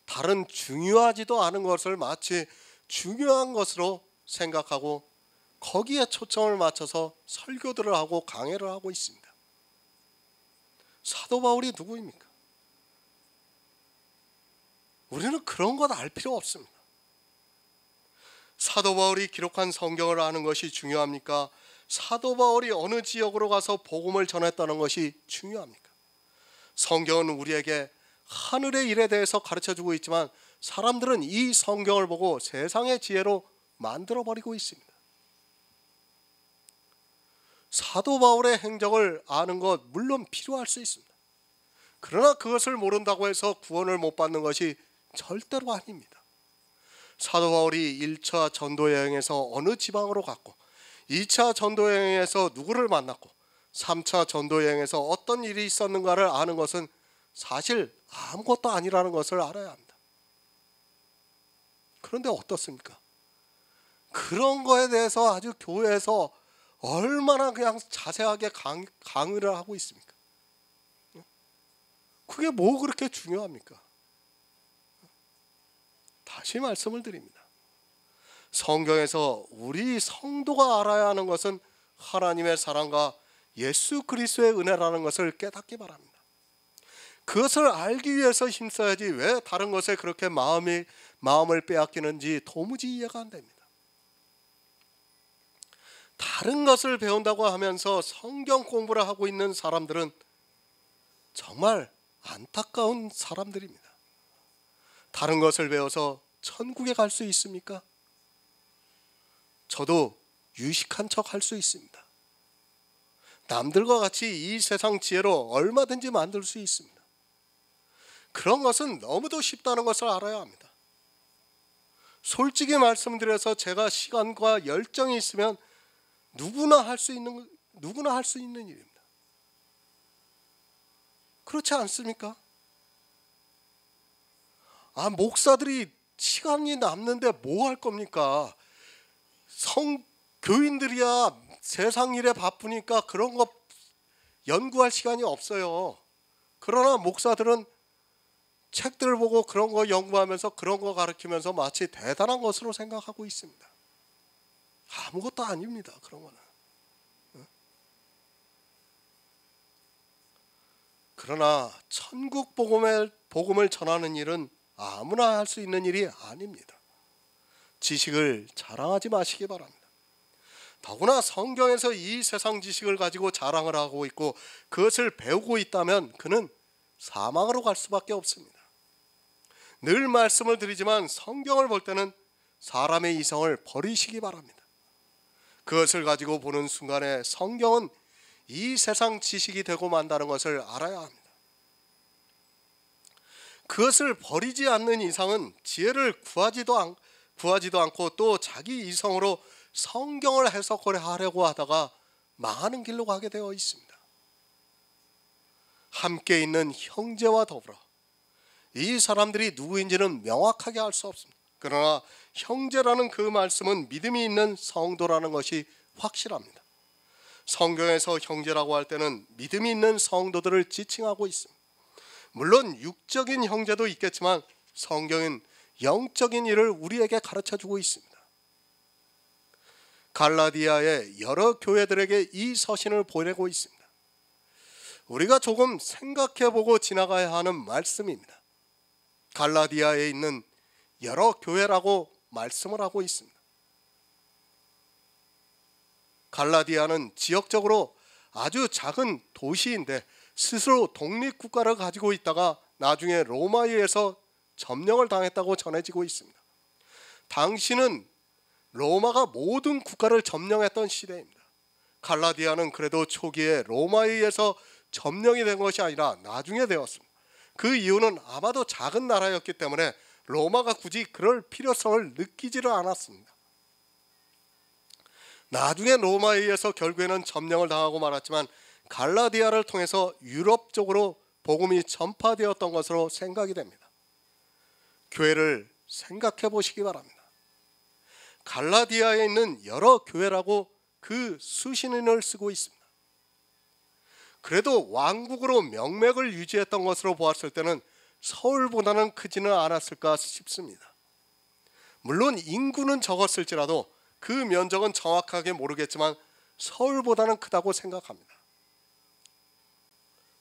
다른 중요하지도 않은 것을 마치 중요한 것으로 생각하고 거기에 초점을 맞춰서 설교들을 하고 강해를 하고 있습니다. 사도 바울이 누구입니까? 우리는 그런 것 알 필요 없습니다. 사도 바울이 기록한 성경을 아는 것이 중요합니까? 사도 바울이 어느 지역으로 가서 복음을 전했다는 것이 중요합니까? 성경은 우리에게 하늘의 일에 대해서 가르쳐주고 있지만 사람들은 이 성경을 보고 세상의 지혜로 만들어버리고 있습니다. 사도 바울의 행적을 아는 것 물론 필요할 수 있습니다. 그러나 그것을 모른다고 해서 구원을 못 받는 것이 절대로 아닙니다. 사도 바울이 1차 전도 여행에서 어느 지방으로 갔고 2차 전도 여행에서 누구를 만났고 3차 전도 여행에서 어떤 일이 있었는가를 아는 것은 사실 아무것도 아니라는 것을 알아야 합니다. 그런데 어떻습니까? 그런 거에 대해서 아주 교회에서 얼마나 그냥 자세하게 강의를 하고 있습니까? 그게 뭐 그렇게 중요합니까? 다시 말씀을 드립니다. 성경에서 우리 성도가 알아야 하는 것은 하나님의 사랑과 예수 그리스도의 은혜라는 것을 깨닫기 바랍니다. 그것을 알기 위해서 힘써야지 왜 다른 것에 그렇게 마음을 빼앗기는지 도무지 이해가 안 됩니다. 다른 것을 배운다고 하면서 성경 공부를 하고 있는 사람들은 정말 안타까운 사람들입니다. 다른 것을 배워서 천국에 갈 수 있습니까? 저도 유식한 척 할 수 있습니다. 남들과 같이 이 세상 지혜로 얼마든지 만들 수 있습니다. 그런 것은 너무도 쉽다는 것을 알아야 합니다. 솔직히 말씀드려서 제가 시간과 열정이 있으면 누구나 할 수 있는 일입니다. 그렇지 않습니까? 목사들이 시간이 남는데 뭐 할 겁니까? 교인들이야 세상 일에 바쁘니까 그런 거 연구할 시간이 없어요. 그러나 목사들은 책들을 보고 그런 거 연구하면서 그런 거 가르치면서 마치 대단한 것으로 생각하고 있습니다. 아무것도 아닙니다. 그런 거는. 그러나 천국 복음을 전하는 일은 아무나 할 수 있는 일이 아닙니다. 지식을 자랑하지 마시기 바랍니다. 더구나 성경에서 이 세상 지식을 가지고 자랑을 하고 있고 그것을 배우고 있다면 그는 사망으로 갈 수밖에 없습니다. 늘 말씀을 드리지만 성경을 볼 때는 사람의 이성을 버리시기 바랍니다. 그것을 가지고 보는 순간에 성경은 이 세상 지식이 되고 만다는 것을 알아야 합니다. 그것을 버리지 않는 이상은 지혜를 구하지도 않고 또 자기 이성으로 성경을 해석하려고 하다가 망하는 길로 가게 되어 있습니다. 함께 있는 형제와 더불어 이 사람들이 누구인지는 명확하게 알 수 없습니다. 그러나 형제라는 그 말씀은 믿음이 있는 성도라는 것이 확실합니다. 성경에서 형제라고 할 때는 믿음이 있는 성도들을 지칭하고 있습니다. 물론 육적인 형제도 있겠지만 성경은 영적인 일을 우리에게 가르쳐주고 있습니다. 갈라디아의 여러 교회들에게 이 서신을 보내고 있습니다. 우리가 조금 생각해보고 지나가야 하는 말씀입니다. 갈라디아에 있는 여러 교회라고 말씀을 하고 있습니다. 갈라디아는 지역적으로 아주 작은 도시인데 스스로 독립국가를 가지고 있다가 나중에 로마에 의해서 점령을 당했다고 전해지고 있습니다. 당시는 로마가 모든 국가를 점령했던 시대입니다. 갈라디아는 그래도 초기에 로마에 의해서 점령이 된 것이 아니라 나중에 되었습니다. 그 이유는 아마도 작은 나라였기 때문에 로마가 굳이 그럴 필요성을 느끼지를 않았습니다. 나중에 로마에 의해서 결국에는 점령을 당하고 말았지만 갈라디아를 통해서 유럽 쪽으로 복음이 전파되었던 것으로 생각이 됩니다. 교회를 생각해 보시기 바랍니다. 갈라디아에 있는 여러 교회라고 그 수신인을 쓰고 있습니다. 그래도 왕국으로 명맥을 유지했던 것으로 보았을 때는 서울보다는 크지는 않았을까 싶습니다. 물론 인구는 적었을지라도 그 면적은 정확하게 모르겠지만 서울보다는 크다고 생각합니다.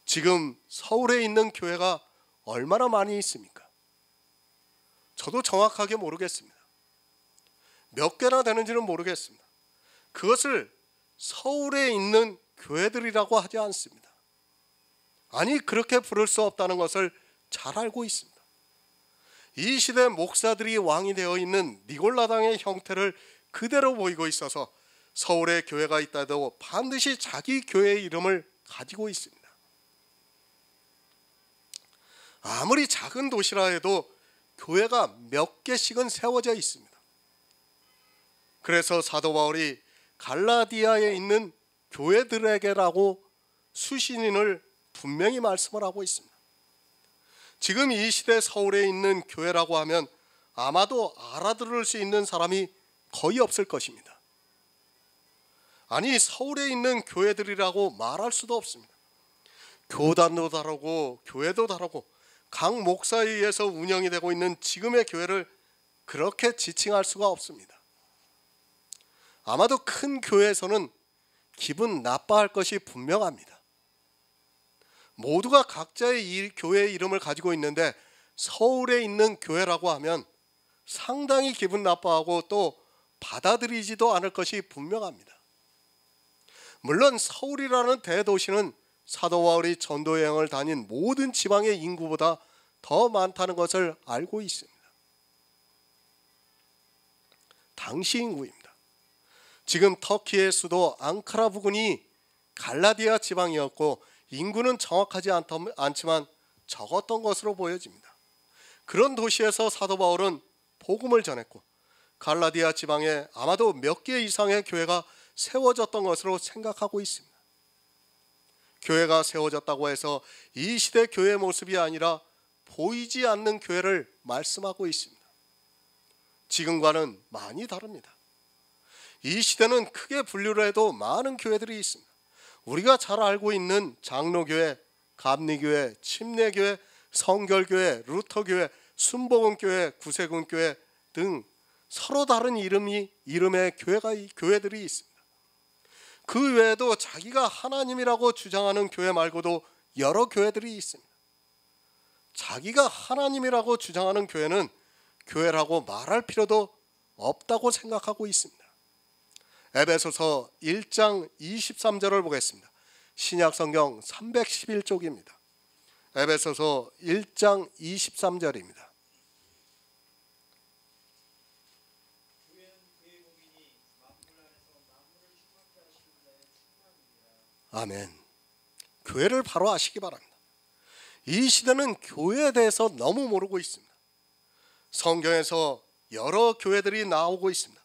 지금 서울에 있는 교회가 얼마나 많이 있습니까? 저도 정확하게 모르겠습니다. 몇 개나 되는지는 모르겠습니다. 그것을 서울에 있는 교회들이라고 하지 않습니다. 아니, 그렇게 부를 수 없다는 것을 잘 알고 있습니다. 이 시대 목사들이 왕이 되어 있는 니골라당의 형태를 그대로 보이고 있어서 서울에 교회가 있다도 반드시 자기 교회의 이름을 가지고 있습니다. 아무리 작은 도시라 해도 교회가 몇 개씩은 세워져 있습니다. 그래서 사도 바울이 갈라디아에 있는 교회들에게라고 수신인을 분명히 말씀을 하고 있습니다. 지금 이 시대 서울에 있는 교회라고 하면 아마도 알아들을 수 있는 사람이 거의 없을 것입니다. 아니, 서울에 있는 교회들이라고 말할 수도 없습니다. 교단도 다르고 교회도 다르고 각 목사에 의해서 운영이 되고 있는 지금의 교회를 그렇게 지칭할 수가 없습니다. 아마도 큰 교회에서는 기분 나빠할 것이 분명합니다. 모두가 각자의 이 교회의 이름을 가지고 있는데 서울에 있는 교회라고 하면 상당히 기분 나빠하고 또 받아들이지도 않을 것이 분명합니다. 물론 서울이라는 대도시는 사도 바울이 전도 여행을 다닌 모든 지방의 인구보다 더 많다는 것을 알고 있습니다. 당시 인구입니다. 지금 터키의 수도 앙카라 부근이 갈라디아 지방이었고 인구는 정확하지 않지만 적었던 것으로 보여집니다. 그런 도시에서 사도 바울은 복음을 전했고 갈라디아 지방에 아마도 몇 개 이상의 교회가 세워졌던 것으로 생각하고 있습니다. 교회가 세워졌다고 해서 이 시대 교회 모습이 아니라 보이지 않는 교회를 말씀하고 있습니다. 지금과는 많이 다릅니다. 이 시대는 크게 분류를 해도 많은 교회들이 있습니다. 우리가 잘 알고 있는 장로교회, 감리교회, 침례교회, 성결교회, 루터교회, 순복음교회, 구세군교회 등 서로 다른 이름의 교회들이 있습니다. 그 외에도 자기가 하나님이라고 주장하는 교회 말고도 여러 교회들이 있습니다. 자기가 하나님이라고 주장하는 교회는 교회라고 말할 필요도 없다고 생각하고 있습니다. 에베소서 1장 23절을 보겠습니다. 신약성경 311쪽입니다. 에베소서 1장 23절입니다. 아멘. 교회를 바로 아시기 바랍니다. 이 시대는 교회에 대해서 너무 모르고 있습니다. 성경에서 여러 교회들이 나오고 있습니다.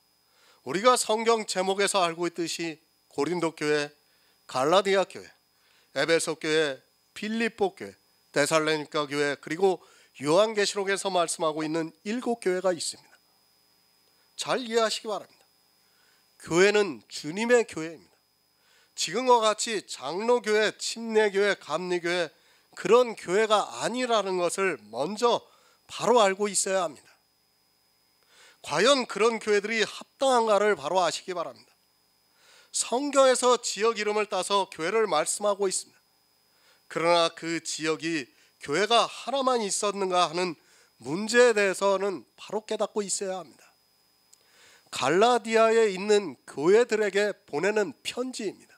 우리가 성경 제목에서 알고 있듯이 고린도 교회, 갈라디아 교회, 에베소 교회, 빌립보 교회, 데살로니가 교회, 그리고 요한계시록에서 말씀하고 있는 7교회가 있습니다. 잘 이해하시기 바랍니다. 교회는 주님의 교회입니다. 지금과 같이 장로교회, 침례교회, 감리교회 그런 교회가 아니라는 것을 먼저 바로 알고 있어야 합니다. 과연 그런 교회들이 합당한가를 바로 아시기 바랍니다. 성경에서 지역 이름을 따서 교회를 말씀하고 있습니다. 그러나 그 지역이 교회가 하나만 있었는가 하는 문제에 대해서는 바로 깨닫고 있어야 합니다. 갈라디아에 있는 교회들에게 보내는 편지입니다.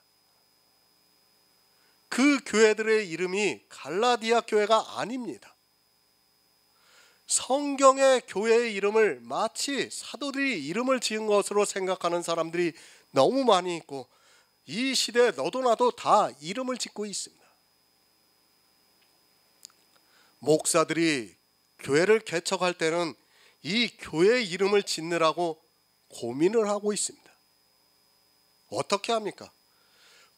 그 교회들의 이름이 갈라디아 교회가 아닙니다. 성경의 교회의 이름을 마치 사도들이 이름을 지은 것으로 생각하는 사람들이 너무 많이 있고, 이 시대에 너도 나도 다 이름을 짓고 있습니다. 목사들이 교회를 개척할 때는 이 교회의 이름을 짓느라고 고민을 하고 있습니다. 어떻게 합니까?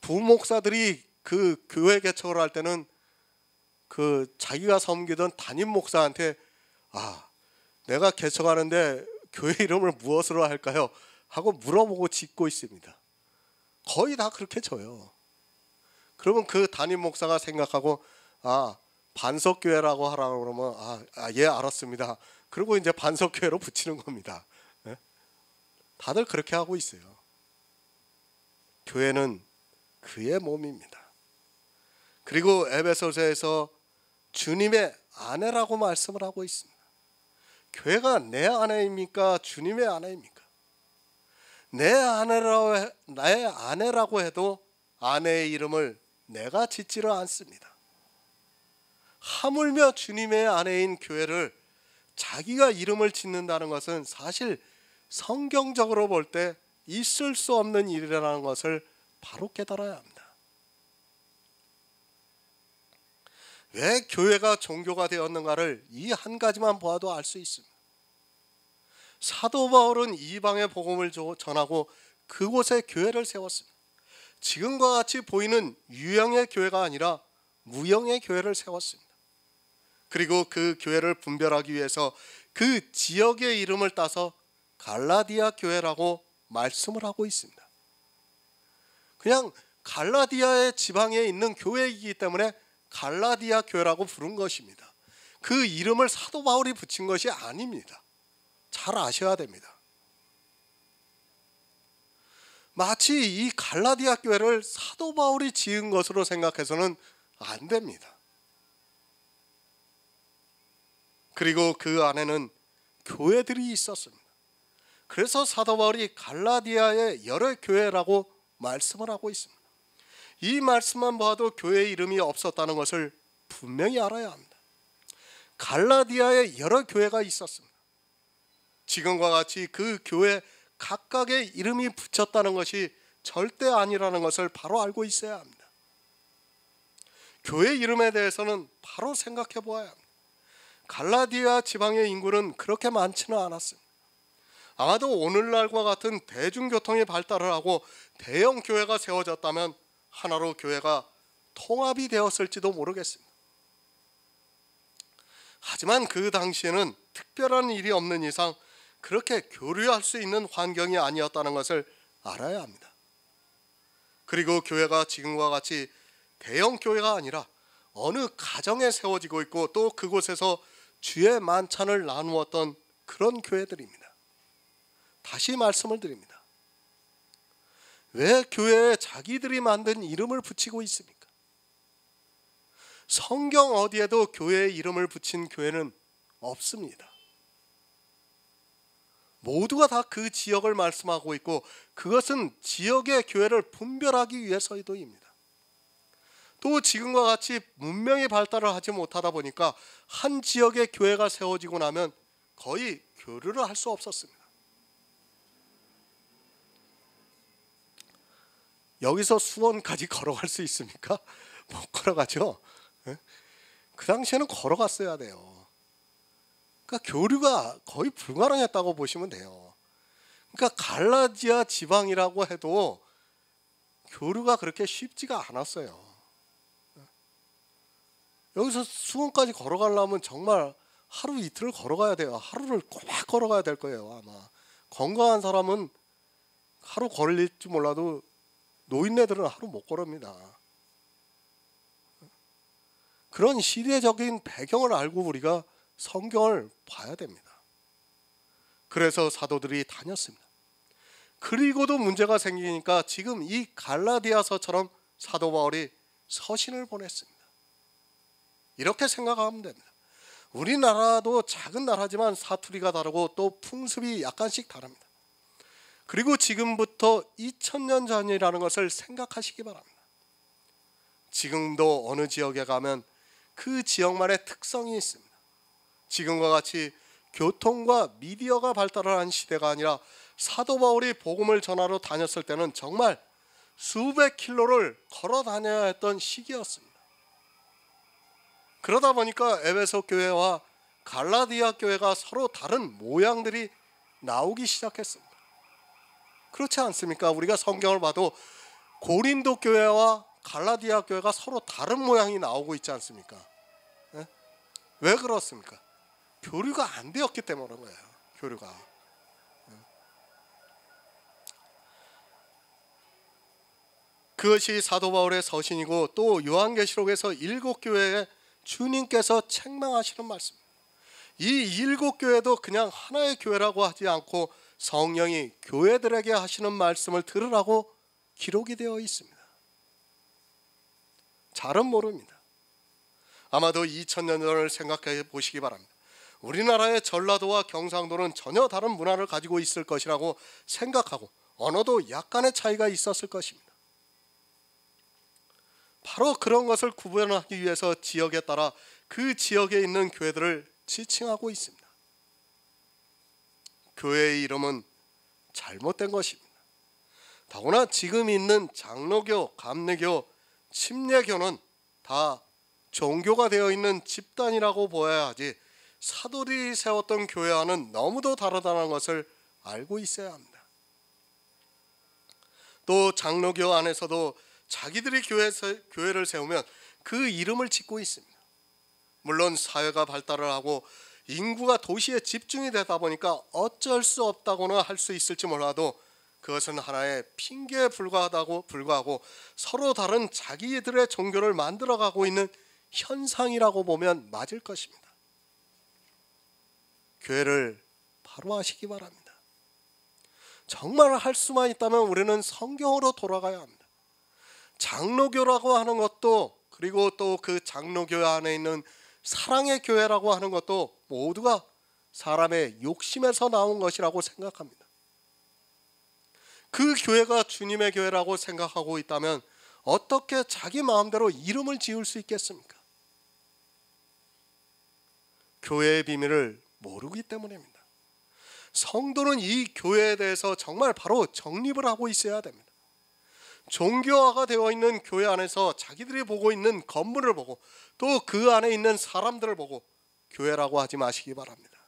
부목사들이 그 교회 개척을 할 때는 그 자기가 섬기던 담임 목사한테 내가 개척하는데 교회 이름을 무엇으로 할까요? 하고 물어보고 짓고 있습니다. 거의 다 그렇게 져요. 그러면 그 담임 목사가 생각하고 반석교회라고 하라고 그러면 예 알았습니다. 그리고 이제 반석교회로 붙이는 겁니다. 네? 다들 그렇게 하고 있어요. 교회는 그의 몸입니다. 그리고 에베소서에서 주님의 아내라고 말씀을 하고 있습니다. 교회가 내 아내입니까? 주님의 아내입니까? 내 아내라고 해도 아내의 이름을 내가 짓지를 않습니다. 하물며 주님의 아내인 교회를 자기가 이름을 짓는다는 것은 사실 성경적으로 볼 때 있을 수 없는 일이라는 것을 바로 깨달아야 합니다. 왜 교회가 종교가 되었는가를 이 한 가지만 보아도 알 수 있습니다. 사도 바울은 이방의 복음을 전하고 그곳에 교회를 세웠습니다. 지금과 같이 보이는 유형의 교회가 아니라 무형의 교회를 세웠습니다. 그리고 그 교회를 분별하기 위해서 그 지역의 이름을 따서 갈라디아 교회라고 말씀을 하고 있습니다. 그냥 갈라디아의 지방에 있는 교회이기 때문에 갈라디아 교회라고 부른 것입니다. 그 이름을 사도 바울이 붙인 것이 아닙니다. 잘 아셔야 됩니다. 마치 이 갈라디아 교회를 사도 바울이 지은 것으로 생각해서는 안 됩니다. 그리고 그 안에는 교회들이 있었습니다. 그래서 사도 바울이 갈라디아의 여러 교회라고 말씀을 하고 있습니다. 이 말씀만 봐도 교회의 이름이 없었다는 것을 분명히 알아야 합니다. 갈라디아에 여러 교회가 있었습니다. 지금과 같이 그 교회 각각의 이름이 붙였다는 것이 절대 아니라는 것을 바로 알고 있어야 합니다. 교회 이름에 대해서는 바로 생각해 보아야 합니다. 갈라디아 지방의 인구는 그렇게 많지는 않았습니다. 아마도 오늘날과 같은 대중교통이 발달을 하고 대형 교회가 세워졌다면 하나로 교회가 통합이 되었을지도 모르겠습니다. 하지만 그 당시에는 특별한 일이 없는 이상 그렇게 교류할 수 있는 환경이 아니었다는 것을 알아야 합니다. 그리고 교회가 지금과 같이 대형 교회가 아니라 어느 가정에 세워지고 있고 또 그곳에서 주의 만찬을 나누었던 그런 교회들입니다. 다시 말씀을 드립니다. 왜 교회에 자기들이 만든 이름을 붙이고 있습니까? 성경 어디에도 교회의 이름을 붙인 교회는 없습니다. 모두가 다 그 지역을 말씀하고 있고 그것은 지역의 교회를 분별하기 위해서이도입니다. 또 지금과 같이 문명이 발달을 하지 못하다 보니까 한 지역의 교회가 세워지고 나면 거의 교류를 할 수 없었습니다. 여기서 수원까지 걸어갈 수 있습니까? 못 걸어가죠. 그 당시에는 걸어갔어야 돼요. 그러니까 교류가 거의 불가능했다고 보시면 돼요. 그러니까 갈라디아 지방이라고 해도 교류가 그렇게 쉽지가 않았어요. 여기서 수원까지 걸어가려면 정말 하루 이틀을 걸어가야 돼요. 하루를 꼬박 걸어가야 될 거예요. 아마 건강한 사람은 하루 걸릴지 몰라도 노인네들은 하루 못 걸읍니다. 그런 시대적인 배경을 알고 우리가 성경을 봐야 됩니다. 그래서 사도들이 다녔습니다. 그리고도 문제가 생기니까 지금 이 갈라디아서처럼 사도 바울이 서신을 보냈습니다. 이렇게 생각하면 됩니다. 우리나라도 작은 나라지만 사투리가 다르고 또 풍습이 약간씩 다릅니다. 그리고 지금부터 2000년 전이라는 것을 생각하시기 바랍니다. 지금도 어느 지역에 가면 그 지역만의 특성이 있습니다. 지금과 같이 교통과 미디어가 발달한 시대가 아니라 사도 바울이 복음을 전하러 다녔을 때는 정말 수백 킬로를 걸어 다녀야 했던 시기였습니다. 그러다 보니까 에베소 교회와 갈라디아 교회가 서로 다른 모양들이 나오기 시작했습니다. 그렇지 않습니까? 우리가 성경을 봐도 고린도 교회와 갈라디아 교회가 서로 다른 모양이 나오고 있지 않습니까? 네? 왜 그렇습니까? 교류가 안 되었기 때문에 그런 거예요. 교류가. 그것이 사도 바울의 서신이고 또 요한계시록에서 7교회에 주님께서 책망하시는 말씀입니다. 이 7교회도 그냥 하나의 교회라고 하지 않고 성령이 교회들에게 하시는 말씀을 들으라고 기록이 되어 있습니다. 잘은 모릅니다. 아마도 2000년 전을 생각해 보시기 바랍니다. 우리나라의 전라도와 경상도는 전혀 다른 문화를 가지고 있을 것이라고 생각하고 언어도 약간의 차이가 있었을 것입니다. 바로 그런 것을 구분하기 위해서 지역에 따라 그 지역에 있는 교회들을 지칭하고 있습니다. 교회의 이름은 잘못된 것입니다. 더구나 지금 있는 장로교, 감리교, 침례교는 다 종교가 되어 있는 집단이라고 보아야 하지 사도들이 세웠던 교회와는 너무도 다르다는 것을 알고 있어야 합니다. 또 장로교 안에서도 자기들이 교회를 세우면 그 이름을 짓고 있습니다. 물론 사회가 발달을 하고 인구가 도시에 집중이 되다 보니까 어쩔 수 없다고는 할 수 있을지 몰라도 그것은 하나의 핑계에 불과하고 서로 다른 자기들의 종교를 만들어가고 있는 현상이라고 보면 맞을 것입니다. 교회를 바로 하시기 바랍니다. 정말 할 수만 있다면 우리는 성경으로 돌아가야 합니다. 장로교라고 하는 것도 그리고 또 그 장로교 안에 있는 사랑의 교회라고 하는 것도 모두가 사람의 욕심에서 나온 것이라고 생각합니다. 그 교회가 주님의 교회라고 생각하고 있다면 어떻게 자기 마음대로 이름을 지을 수 있겠습니까? 교회의 비밀을 모르기 때문입니다. 성도는 이 교회에 대해서 정말 바로 정립을 하고 있어야 됩니다. 종교화가 되어 있는 교회 안에서 자기들이 보고 있는 건물을 보고 또 그 안에 있는 사람들을 보고 교회라고 하지 마시기 바랍니다.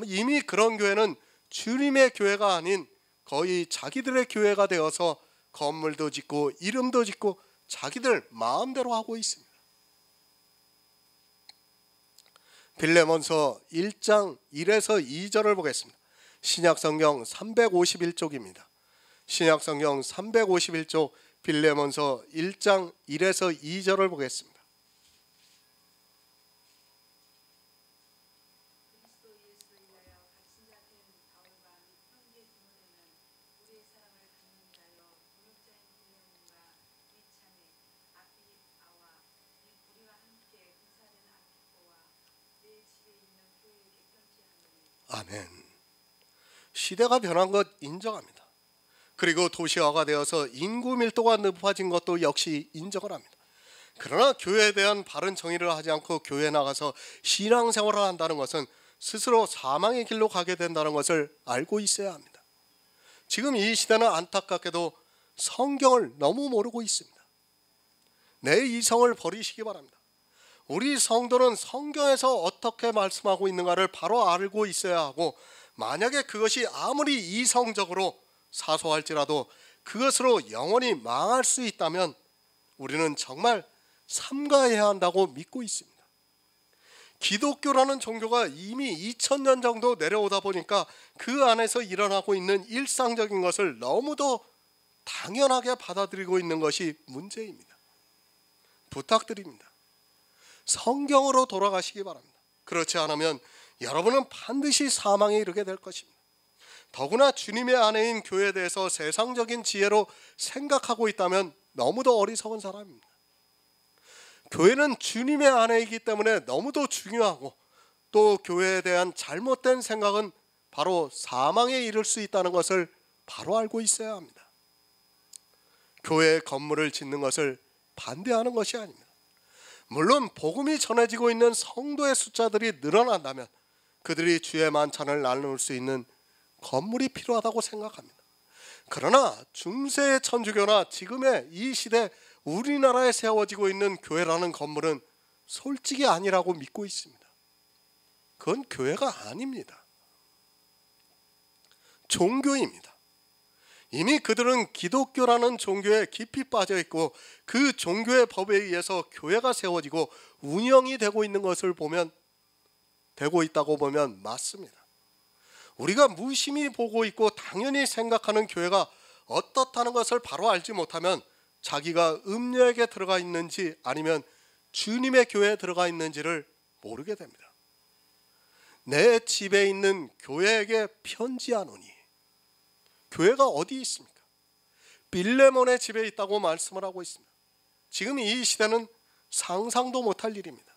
이미 그런 교회는 주님의 교회가 아닌 거의 자기들의 교회가 되어서 건물도 짓고 이름도 짓고 자기들 마음대로 하고 있습니다. 빌레몬서 1장 1에서 2절을 보겠습니다. 신약성경 351쪽입니다. 신약성경 351쪽 빌레몬서 1장 1에서 2절을 보겠습니다. 아멘. 시대가 변한 것 인정합니다. 그리고 도시화가 되어서 인구 밀도가 높아진 것도 역시 인정을 합니다. 그러나 교회에 대한 바른 정의를 하지 않고 교회에 나가서 신앙생활을 한다는 것은 스스로 사망의 길로 가게 된다는 것을 알고 있어야 합니다. 지금 이 시대는 안타깝게도 성경을 너무 모르고 있습니다. 내 이성을 버리시기 바랍니다. 우리 성도는 성경에서 어떻게 말씀하고 있는가를 바로 알고 있어야 하고 만약에 그것이 아무리 이성적으로 사소할지라도 그것으로 영원히 망할 수 있다면 우리는 정말 삼가해야 한다고 믿고 있습니다. 기독교라는 종교가 이미 2000년 정도 내려오다 보니까 그 안에서 일어나고 있는 일상적인 것을 너무도 당연하게 받아들이고 있는 것이 문제입니다. 부탁드립니다. 성경으로 돌아가시기 바랍니다. 그렇지 않으면 여러분은 반드시 사망에 이르게 될 것입니다. 더구나 주님의 아내인 교회에 대해서 세상적인 지혜로 생각하고 있다면 너무도 어리석은 사람입니다. 교회는 주님의 아내이기 때문에 너무도 중요하고, 또 교회에 대한 잘못된 생각은 바로 사망에 이를 수 있다는 것을 바로 알고 있어야 합니다. 교회 건물을 짓는 것을 반대하는 것이 아닙니다. 물론 복음이 전해지고 있는 성도의 숫자들이 늘어난다면 그들이 주의 만찬을 나눌 수 있는 건물이 필요하다고 생각합니다. 그러나 중세의 천주교나 지금의 이 시대 우리나라에 세워지고 있는 교회라는 건물은 솔직히 아니라고 믿고 있습니다. 그건 교회가 아닙니다. 종교입니다. 이미 그들은 기독교라는 종교에 깊이 빠져 있고 그 종교의 법에 의해서 교회가 세워지고 운영이 되고 있는 것을 보면, 되고 있다고 보면 맞습니다. 우리가 무심히 보고 있고 당연히 생각하는 교회가 어떻다는 것을 바로 알지 못하면 자기가 음녀에게 들어가 있는지 아니면 주님의 교회에 들어가 있는지를 모르게 됩니다. 내 집에 있는 교회에게 편지하노니. 교회가 어디 있습니까? 빌레몬의 집에 있다고 말씀을 하고 있습니다. 지금 이 시대는 상상도 못할 일입니다.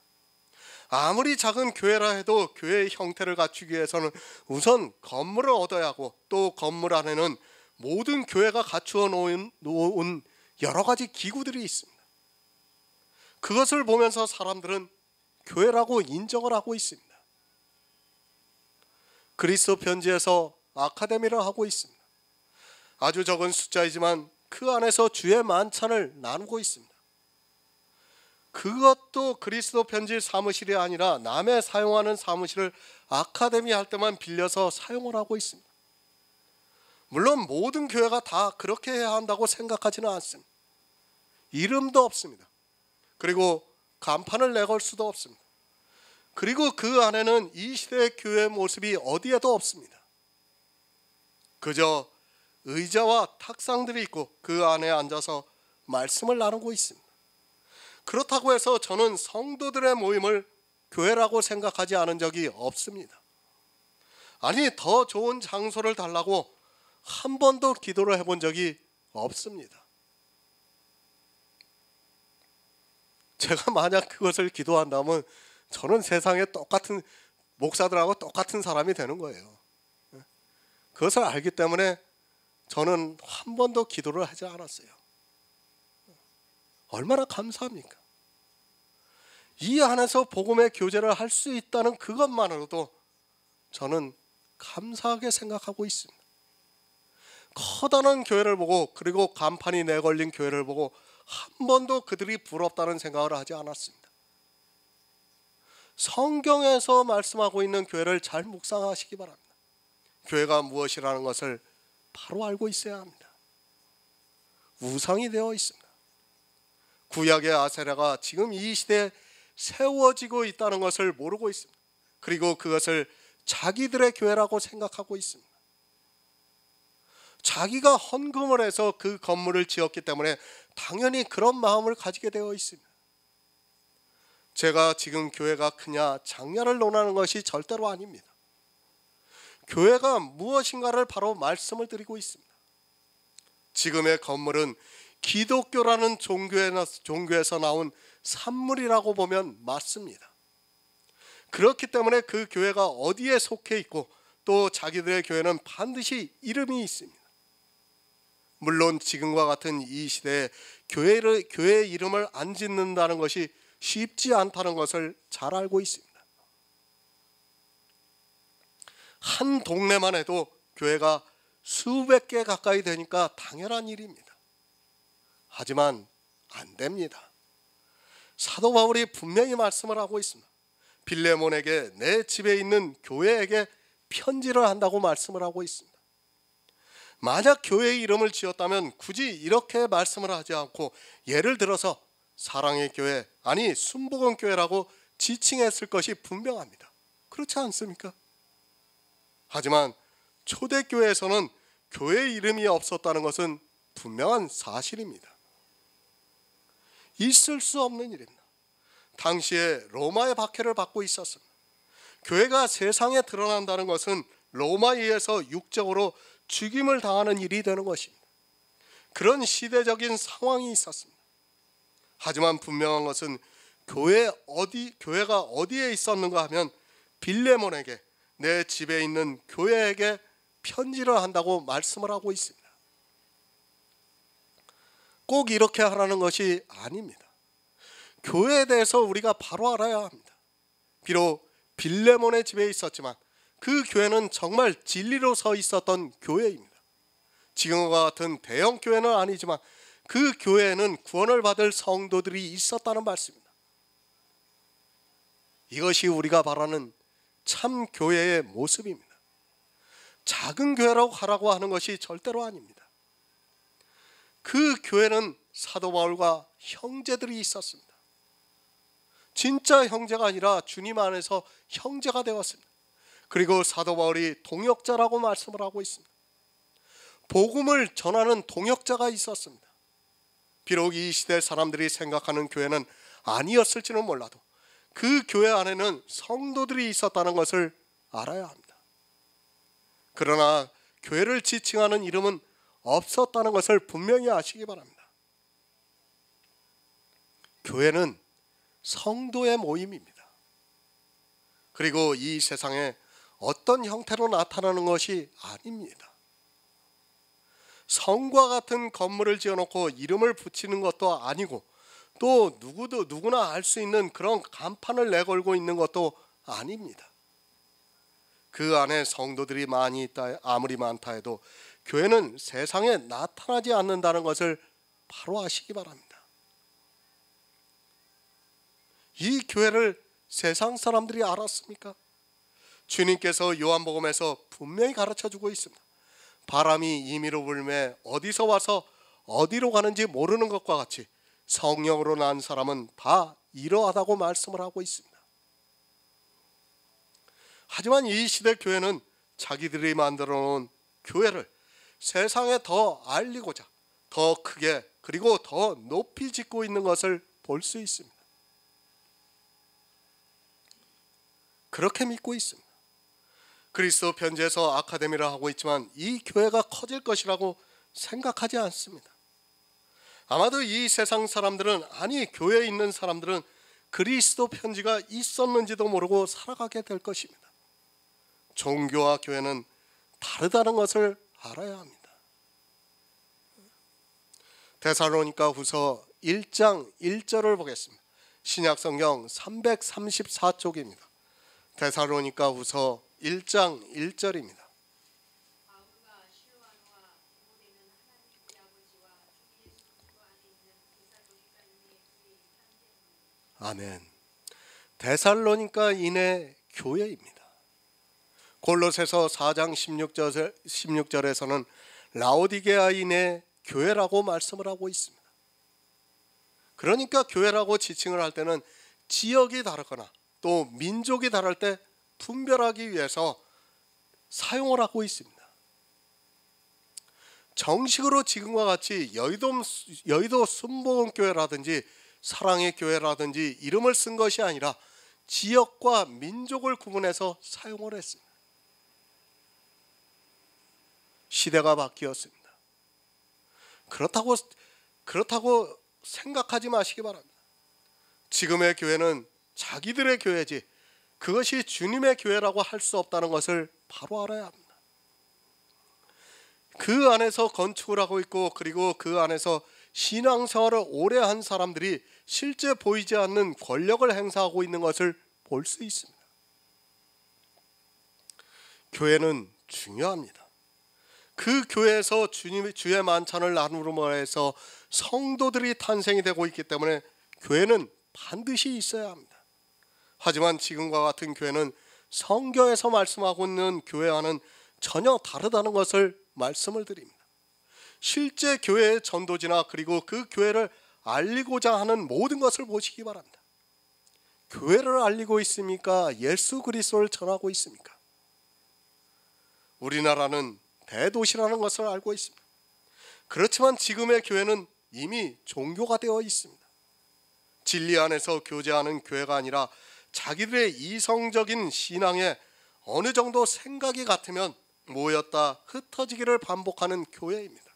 아무리 작은 교회라 해도 교회의 형태를 갖추기 위해서는 우선 건물을 얻어야 하고, 또 건물 안에는 모든 교회가 갖추어 놓은 여러 가지 기구들이 있습니다. 그것을 보면서 사람들은 교회라고 인정을 하고 있습니다. 그리스도 편지에서 아카데미를 하고 있습니다. 아주 적은 숫자이지만 그 안에서 주의 만찬을 나누고 있습니다. 그것도 그리스도 편지 사무실이 아니라 남의 사용하는 사무실을 아카데미 할 때만 빌려서 사용을 하고 있습니다. 물론 모든 교회가 다 그렇게 해야 한다고 생각하지는 않습니다. 이름도 없습니다. 그리고 간판을 내걸 수도 없습니다. 그리고 그 안에는 이 시대의 교회 모습이 어디에도 없습니다. 그저 의자와 탁상들이 있고 그 안에 앉아서 말씀을 나누고 있습니다. 그렇다고 해서 저는 성도들의 모임을 교회라고 생각하지 않은 적이 없습니다. 아니, 더 좋은 장소를 달라고 한 번도 기도를 해본 적이 없습니다. 제가 만약 그것을 기도한다면 저는 세상에 똑같은 목사들하고 똑같은 사람이 되는 거예요. 그것을 알기 때문에 저는 한 번도 기도를 하지 않았어요. 얼마나 감사합니까? 이 안에서 복음의 교제를 할 수 있다는 그것만으로도 저는 감사하게 생각하고 있습니다. 커다란 교회를 보고, 그리고 간판이 내걸린 교회를 보고 한 번도 그들이 부럽다는 생각을 하지 않았습니다. 성경에서 말씀하고 있는 교회를 잘 묵상하시기 바랍니다. 교회가 무엇이라는 것을 바로 알고 있어야 합니다. 우상이 되어 있습니다. 구약의 아세라가 지금 이 시대에 세워지고 있다는 것을 모르고 있습니다. 그리고 그것을 자기들의 교회라고 생각하고 있습니다. 자기가 헌금을 해서 그 건물을 지었기 때문에 당연히 그런 마음을 가지게 되어 있습니다. 제가 지금 교회가 크냐 작냐를 논하는 것이 절대로 아닙니다. 교회가 무엇인가를 바로 말씀을 드리고 있습니다. 지금의 건물은 기독교라는 종교에서 나온 산물이라고 보면 맞습니다. 그렇기 때문에 그 교회가 어디에 속해 있고, 또 자기들의 교회는 반드시 이름이 있습니다. 물론 지금과 같은 이 시대에 교회의 이름을 안 짓는다는 것이 쉽지 않다는 것을 잘 알고 있습니다. 한 동네만 해도 교회가 수백 개 가까이 되니까 당연한 일입니다. 하지만 안 됩니다. 사도 바울이 분명히 말씀을 하고 있습니다. 빌레몬에게 내 집에 있는 교회에게 편지를 한다고 말씀을 하고 있습니다. 만약 교회의 이름을 지었다면 굳이 이렇게 말씀을 하지 않고 예를 들어서 사랑의 교회, 아니 순복음 교회라고 지칭했을 것이 분명합니다. 그렇지 않습니까? 하지만 초대교회에서는 교회 이름이 없었다는 것은 분명한 사실입니다. 있을 수 없는 일입니다. 당시에 로마의 박해를 받고 있었습니다. 교회가 세상에 드러난다는 것은 로마에 의해서 육적으로 죽임을 당하는 일이 되는 것입니다. 그런 시대적인 상황이 있었습니다. 하지만 분명한 것은 교회가 어디에 있었는가 하면 빌레몬에게, 내 집에 있는 교회에게 편지를 한다고 말씀을 하고 있습니다. 꼭 이렇게 하라는 것이 아닙니다. 교회에 대해서 우리가 바로 알아야 합니다. 비록 빌레몬의 집에 있었지만 그 교회는 정말 진리로 서 있었던 교회입니다. 지금과 같은 대형 교회는 아니지만 그 교회에는 구원을 받을 성도들이 있었다는 말씀입니다. 이것이 우리가 바라는 참 교회의 모습입니다. 작은 교회라고 하라고 하는 것이 절대로 아닙니다. 그 교회는 사도 바울과 형제들이 있었습니다. 진짜 형제가 아니라 주님 안에서 형제가 되었습니다. 그리고 사도 바울이 동역자라고 말씀을 하고 있습니다. 복음을 전하는 동역자가 있었습니다. 비록 이 시대 사람들이 생각하는 교회는 아니었을지는 몰라도 그 교회 안에는 성도들이 있었다는 것을 알아야 합니다. 그러나 교회를 지칭하는 이름은 없었다는 것을 분명히 아시기 바랍니다. 교회는 성도의 모임입니다. 그리고 이 세상에 어떤 형태로 나타나는 것이 아닙니다. 성과 같은 건물을 지어놓고 이름을 붙이는 것도 아니고 또 누구나 알 수 있는 그런 간판을 내걸고 있는 것도 아닙니다. 그 안에 성도들이 많이 있다, 아무리 많다 해도 교회는 세상에 나타나지 않는다는 것을 바로 아시기 바랍니다. 이 교회를 세상 사람들이 알았습니까? 주님께서 요한복음에서 분명히 가르쳐주고 있습니다. 바람이 임의로 불매 어디서 와서 어디로 가는지 모르는 것과 같이 성령으로 난 사람은 다 이러하다고 말씀을 하고 있습니다. 하지만 이 시대 교회는 자기들이 만들어 놓은 교회를 세상에 더 알리고자 더 크게 그리고 더 높이 짓고 있는 것을 볼 수 있습니다. 그렇게 믿고 있습니다. 그리스도 편지에서 아카데미를 하고 있지만 이 교회가 커질 것이라고 생각하지 않습니다. 아마도 이 세상 사람들은, 아니 교회에 있는 사람들은 그리스도 편지가 있었는지도 모르고 살아가게 될 것입니다. 종교와 교회는 다르다는 것을 알아야 합니다. 데살로니가 후서 1장 1절을 보겠습니다. 신약성경 334쪽입니다. 데살로니가 후서 1장 1절입니다. 아멘. 데살로니가인의 교회입니다. 골로새서 4장 16절에서는 라오디게아인의 교회라고 말씀을 하고 있습니다. 그러니까 교회라고 지칭을 할 때는 지역이 다르거나 또 민족이 다를 때 분별하기 위해서 사용을 하고 있습니다. 정식으로 지금과 같이 여의도 순복음교회라든지 사랑의 교회라든지 이름을 쓴 것이 아니라 지역과 민족을 구분해서 사용을 했습니다. 시대가 바뀌었습니다. 그렇다고 생각하지 마시기 바랍니다. 지금의 교회는 자기들의 교회지 그것이 주님의 교회라고 할 수 없다는 것을 바로 알아야 합니다. 그 안에서 건축을 하고 있고 그리고 그 안에서 신앙생활을 오래 한 사람들이 실제 보이지 않는 권력을 행사하고 있는 것을 볼 수 있습니다. 교회는 중요합니다. 그 교회에서 주의 만찬을 나누므로 해서 성도들이 탄생이 되고 있기 때문에 교회는 반드시 있어야 합니다. 하지만 지금과 같은 교회는 성경에서 말씀하고 있는 교회와는 전혀 다르다는 것을 말씀을 드립니다. 실제 교회의 전도지나 그리고 그 교회를 알리고자 하는 모든 것을 보시기 바랍니다. 교회를 알리고 있습니까? 예수 그리스도를 전하고 있습니까? 우리나라는 대도시라는 것을 알고 있습니다. 그렇지만 지금의 교회는 이미 종교가 되어 있습니다. 진리 안에서 교제하는 교회가 아니라 자기들의 이성적인 신앙에 어느 정도 생각이 같으면 모였다 흩어지기를 반복하는 교회입니다.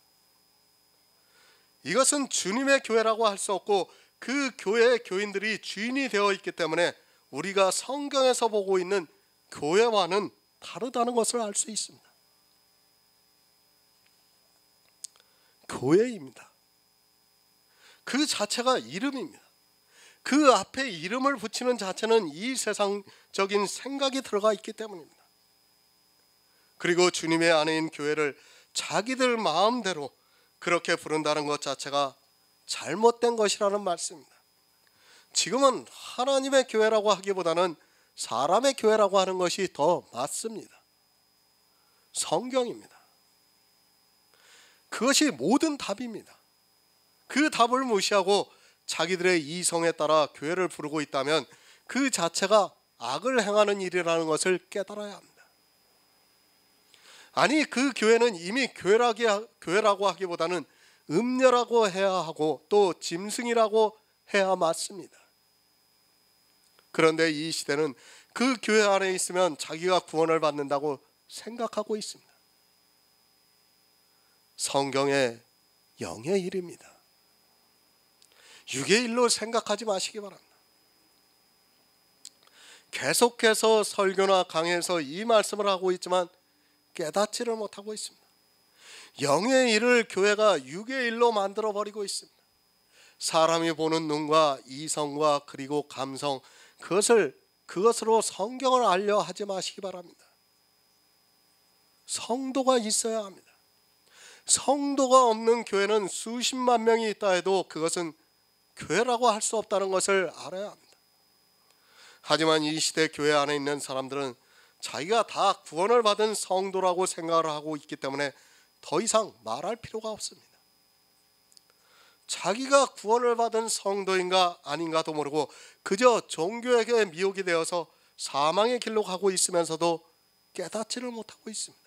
이것은 주님의 교회라고 할 수 없고 그 교회의 교인들이 주인이 되어 있기 때문에 우리가 성경에서 보고 있는 교회와는 다르다는 것을 알 수 있습니다. 교회입니다. 그 자체가 이름입니다. 그 앞에 이름을 붙이는 자체는 이 세상적인 생각이 들어가 있기 때문입니다. 그리고 주님의 아내인 교회를 자기들 마음대로 그렇게 부른다는 것 자체가 잘못된 것이라는 말씀입니다. 지금은 하나님의 교회라고 하기보다는 사람의 교회라고 하는 것이 더 맞습니다. 성경입니다. 그것이 모든 답입니다. 그 답을 무시하고 자기들의 이성에 따라 교회를 부르고 있다면 그 자체가 악을 행하는 일이라는 것을 깨달아야 합니다. 아니, 그 교회는 이미 교회라고 하기보다는 음녀라고 해야 하고 또 짐승이라고 해야 맞습니다. 그런데 이 시대는 그 교회 안에 있으면 자기가 구원을 받는다고 생각하고 있습니다. 성경의 영의 일입니다. 육의 일로 생각하지 마시기 바랍니다. 계속해서 설교나 강해서 이 말씀을 하고 있지만 깨닫지를 못하고 있습니다. 영의 일을 교회가 육의 일로 만들어버리고 있습니다. 사람이 보는 눈과 이성과 그리고 감성, 그것으로 성경을 알려 하지 마시기 바랍니다. 성도가 있어야 합니다. 성도가 없는 교회는 수십만 명이 있다 해도 그것은 교회라고 할 수 없다는 것을 알아야 합니다. 하지만 이 시대 교회 안에 있는 사람들은 자기가 다 구원을 받은 성도라고 생각을 하고 있기 때문에 더 이상 말할 필요가 없습니다. 자기가 구원을 받은 성도인가 아닌가도 모르고 그저 종교에게 미혹이 되어서 사망의 길로 가고 있으면서도 깨닫지를 못하고 있습니다.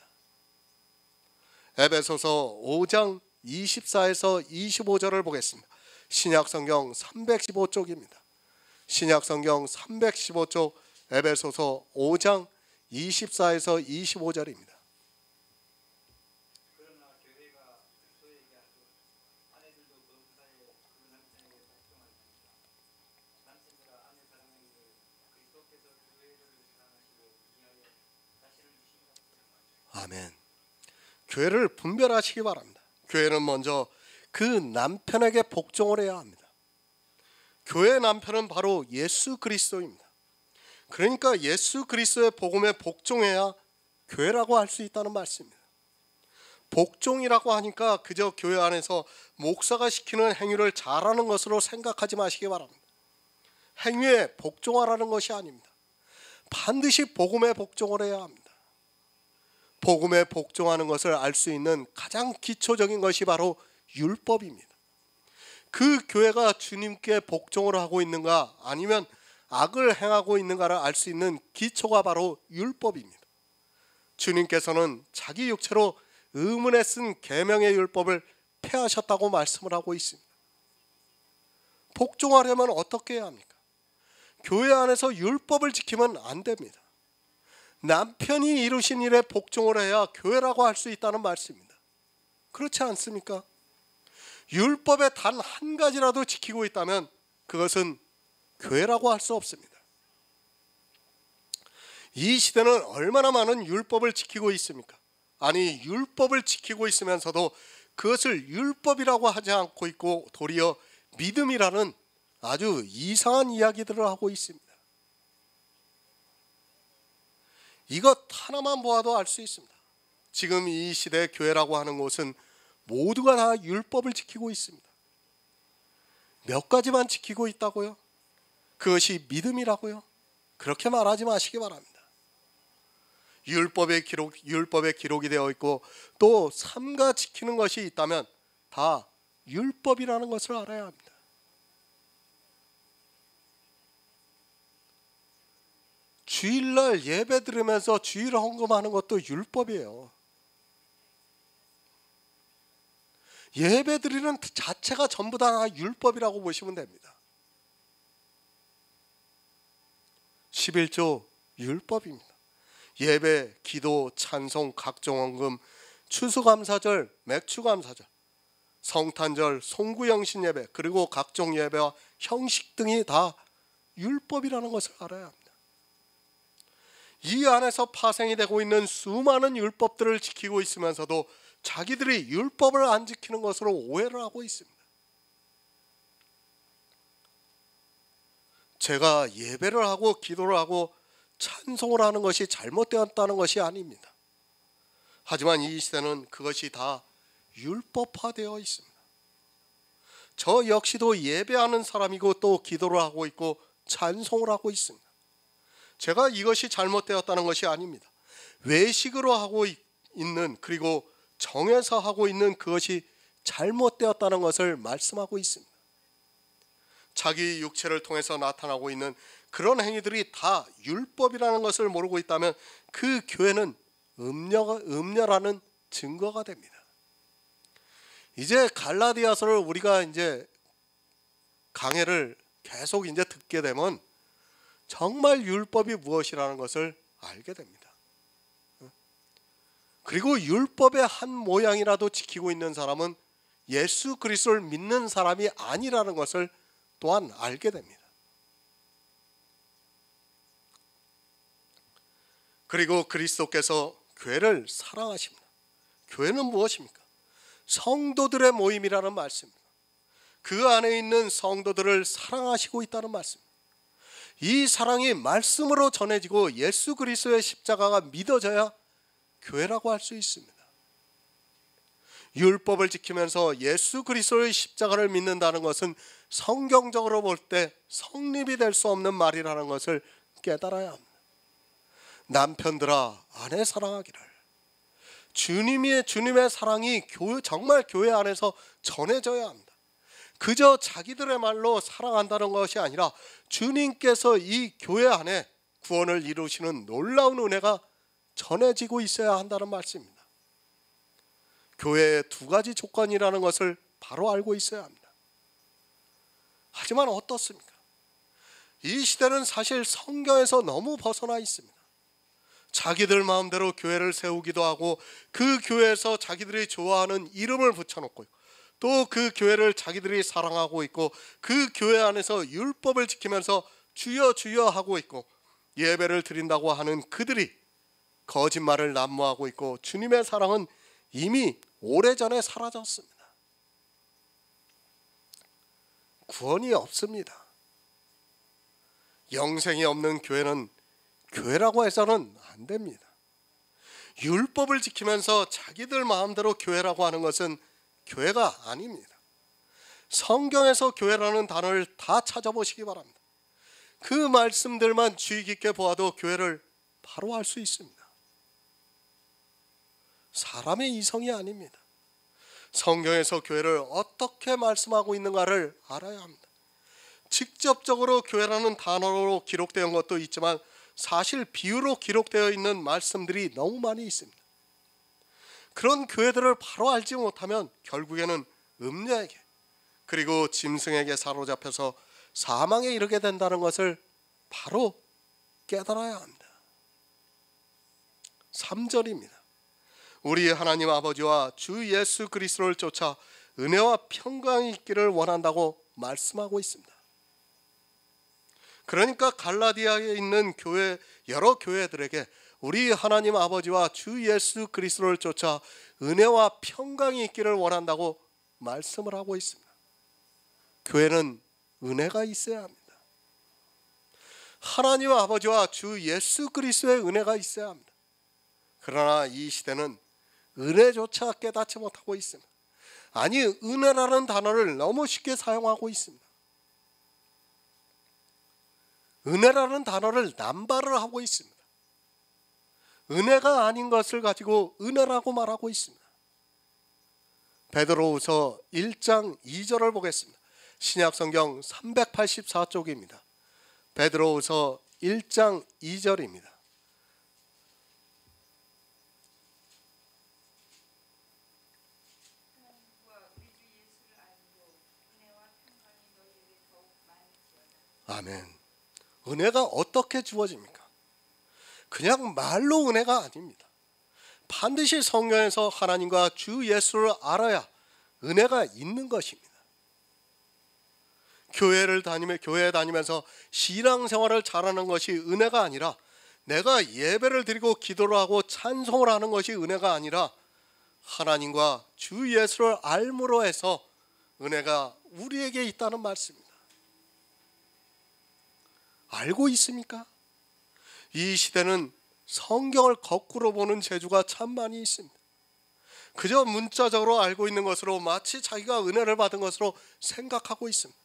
에베소서 5장 24에서 25절을 보겠습니다. 신약성경 315쪽입니다. 신약성경 315쪽 에베소서 5장 24에서 25절입니다. 아멘. 교회를 분별하시기 바랍니다. 교회는 먼저 그 남편에게 복종을 해야 합니다. 교회의 남편은 바로 예수 그리스도입니다. 그러니까 예수 그리스도의 복음에 복종해야 교회라고 할 수 있다는 말씀입니다. 복종이라고 하니까 그저 교회 안에서 목사가 시키는 행위를 잘하는 것으로 생각하지 마시기 바랍니다. 행위에 복종하라는 것이 아닙니다. 반드시 복음에 복종을 해야 합니다. 복음에 복종하는 것을 알 수 있는 가장 기초적인 것이 바로 율법입니다. 그 교회가 주님께 복종을 하고 있는가 아니면 악을 행하고 있는가를 알 수 있는 기초가 바로 율법입니다. 주님께서는 자기 육체로 의문에 쓴 계명의 율법을 폐하셨다고 말씀을 하고 있습니다. 복종하려면 어떻게 해야 합니까? 교회 안에서 율법을 지키면 안 됩니다. 남편이 이루신 일에 복종을 해야 교회라고 할 수 있다는 말씀입니다. 그렇지 않습니까? 율법의 단 한 가지라도 지키고 있다면 그것은 교회라고 할 수 없습니다. 이 시대는 얼마나 많은 율법을 지키고 있습니까? 아니, 율법을 지키고 있으면서도 그것을 율법이라고 하지 않고 있고 도리어 믿음이라는 아주 이상한 이야기들을 하고 있습니다. 이것 하나만 보아도 알 수 있습니다. 지금 이 시대 교회라고 하는 곳은 모두가 다 율법을 지키고 있습니다. 몇 가지만 지키고 있다고요? 그것이 믿음이라고요? 그렇게 말하지 마시기 바랍니다. 율법에 기록이 되어 있고 또 삼가 지키는 것이 있다면 다 율법이라는 것을 알아야 합니다. 주일날 예배 드리면서 주일 헌금하는 것도 율법이에요. 예배 드리는 자체가 전부 다 율법이라고 보시면 됩니다. 11조 율법입니다. 예배, 기도, 찬송, 각종 헌금, 추수감사절, 맥주감사절, 성탄절, 송구영신 예배, 그리고 각종 예배와 형식 등이 다 율법이라는 것을 알아야 합니다. 이 안에서 파생이 되고 있는 수많은 율법들을 지키고 있으면서도 자기들이 율법을 안 지키는 것으로 오해를 하고 있습니다. 제가 예배를 하고 기도를 하고 찬송을 하는 것이 잘못되었다는 것이 아닙니다. 하지만 이 시대는 그것이 다 율법화되어 있습니다. 저 역시도 예배하는 사람이고 또 기도를 하고 있고 찬송을 하고 있습니다. 제가 이것이 잘못되었다는 것이 아닙니다. 외식으로 하고 있는, 그리고 정해서 하고 있는 그것이 잘못되었다는 것을 말씀하고 있습니다. 자기 육체를 통해서 나타나고 있는 그런 행위들이 다 율법이라는 것을 모르고 있다면 그 교회는 음녀라는 증거가 됩니다. 이제 갈라디아서를 우리가 이제 강해를 계속 이제 듣게 되면 정말 율법이 무엇이라는 것을 알게 됩니다. 그리고 율법의 한 모양이라도 지키고 있는 사람은 예수 그리스도를 믿는 사람이 아니라는 것을 또한 알게 됩니다. 그리고 그리스도께서 교회를 사랑하십니다. 교회는 무엇입니까? 성도들의 모임이라는 말씀입니다. 그 안에 있는 성도들을 사랑하시고 있다는 말씀입니다. 이 사랑이 말씀으로 전해지고 예수 그리스도의 십자가가 믿어져야 교회라고 할 수 있습니다. 율법을 지키면서 예수 그리스도의 십자가를 믿는다는 것은 성경적으로 볼 때 성립이 될 수 없는 말이라는 것을 깨달아야 합니다. 남편들아 아내 사랑하기를. 주님의 사랑이 정말 교회 안에서 전해져야 합니다. 그저 자기들의 말로 사랑한다는 것이 아니라 주님께서 이 교회 안에 구원을 이루시는 놀라운 은혜가 전해지고 있어야 한다는 말씀입니다. 교회의 두 가지 조건이라는 것을 바로 알고 있어야 합니다. 하지만 어떻습니까? 이 시대는 사실 성경에서 너무 벗어나 있습니다. 자기들 마음대로 교회를 세우기도 하고 그 교회에서 자기들이 좋아하는 이름을 붙여놓고 또 그 교회를 자기들이 사랑하고 있고 그 교회 안에서 율법을 지키면서 주여 주여 하고 있고 예배를 드린다고 하는 그들이 거짓말을 난무하고 있고 주님의 사랑은 이미 오래전에 사라졌습니다. 구원이 없습니다. 영생이 없는 교회는 교회라고 해서는 안 됩니다. 율법을 지키면서 자기들 마음대로 교회라고 하는 것은 교회가 아닙니다. 성경에서 교회라는 단어를 다 찾아보시기 바랍니다. 그 말씀들만 주의 깊게 보아도 교회를 바로 알 수 있습니다. 사람의 이성이 아닙니다. 성경에서 교회를 어떻게 말씀하고 있는가를 알아야 합니다. 직접적으로 교회라는 단어로 기록되어 있는 것도 있지만 사실 비유로 기록되어 있는 말씀들이 너무 많이 있습니다. 그런 교회들을 바로 알지 못하면 결국에는 음녀에게 그리고 짐승에게 사로잡혀서 사망에 이르게 된다는 것을 바로 깨달아야 합니다. 3절입니다. 우리 하나님 아버지와 주 예수 그리스도를 쫓아 은혜와 평강이 있기를 원한다고 말씀하고 있습니다. 그러니까 갈라디아에 있는 여러 교회들에게 우리 하나님 아버지와 주 예수 그리스도를 쫓아 은혜와 평강이 있기를 원한다고 말씀을 하고 있습니다. 교회는 은혜가 있어야 합니다. 하나님 아버지와 주 예수 그리스도의 은혜가 있어야 합니다. 그러나 이 시대는 은혜조차 깨닫지 못하고 있습니다. 아니, 은혜라는 단어를 너무 쉽게 사용하고 있습니다. 은혜라는 단어를 남발을 하고 있습니다. 은혜가 아닌 것을 가지고 은혜라고 말하고 있습니다. 베드로후서 1장 2절을 보겠습니다. 신약성경 384쪽입니다. 베드로후서 1장 2절입니다. 아멘. 은혜가 어떻게 주어집니까? 그냥 말로 은혜가 아닙니다. 반드시 성경에서 하나님과 주 예수를 알아야 은혜가 있는 것입니다. 교회에 다니면서 신앙생활을 잘하는 것이 은혜가 아니라, 내가 예배를 드리고 기도를 하고 찬송을 하는 것이 은혜가 아니라, 하나님과 주 예수를 알므로 해서 은혜가 우리에게 있다는 말씀입니다. 알고 있습니까? 이 시대는 성경을 거꾸로 보는 재주가 참 많이 있습니다. 그저 문자적으로 알고 있는 것으로 마치 자기가 은혜를 받은 것으로 생각하고 있습니다.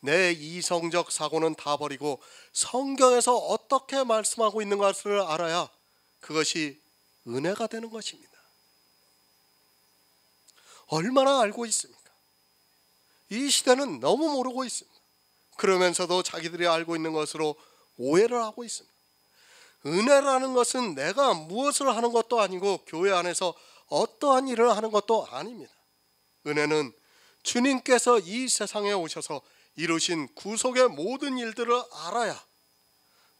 내 이성적 사고는 다 버리고 성경에서 어떻게 말씀하고 있는 것을 알아야 그것이 은혜가 되는 것입니다. 얼마나 알고 있습니까? 이 시대는 너무 모르고 있습니다. 그러면서도 자기들이 알고 있는 것으로 오해를 하고 있습니다. 은혜라는 것은 내가 무엇을 하는 것도 아니고 교회 안에서 어떠한 일을 하는 것도 아닙니다. 은혜는 주님께서 이 세상에 오셔서 이루신 구속의 모든 일들을 알아야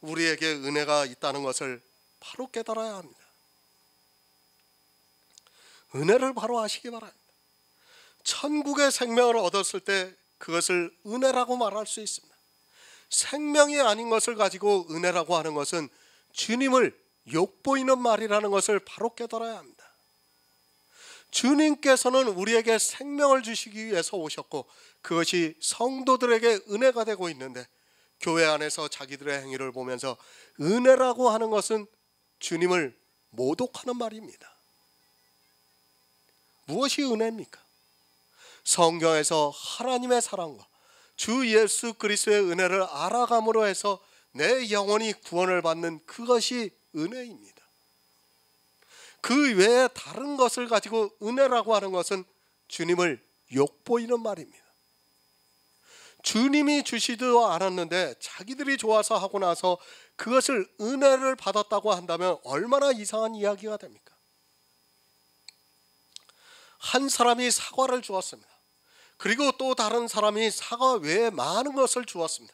우리에게 은혜가 있다는 것을 바로 깨달아야 합니다. 은혜를 바로 아시기 바랍니다. 천국의 생명을 얻었을 때 그것을 은혜라고 말할 수 있습니다. 생명이 아닌 것을 가지고 은혜라고 하는 것은 주님을 욕보이는 말이라는 것을 바로 깨달아야 합니다. 주님께서는 우리에게 생명을 주시기 위해서 오셨고, 그것이 성도들에게 은혜가 되고 있는데, 교회 안에서 자기들의 행위를 보면서 은혜라고 하는 것은 주님을 모독하는 말입니다. 무엇이 은혜입니까? 성경에서 하나님의 사랑과 주 예수 그리스도의 은혜를 알아감으로 해서 내 영혼이 구원을 받는 그것이 은혜입니다. 그 외에 다른 것을 가지고 은혜라고 하는 것은 주님을 욕보이는 말입니다. 주님이 주시지도 않았는데 자기들이 좋아서 하고 나서 그것을 은혜를 받았다고 한다면 얼마나 이상한 이야기가 됩니까? 한 사람이 사과를 주었습니다. 그리고 또 다른 사람이 사과 외에 많은 것을 주었습니다.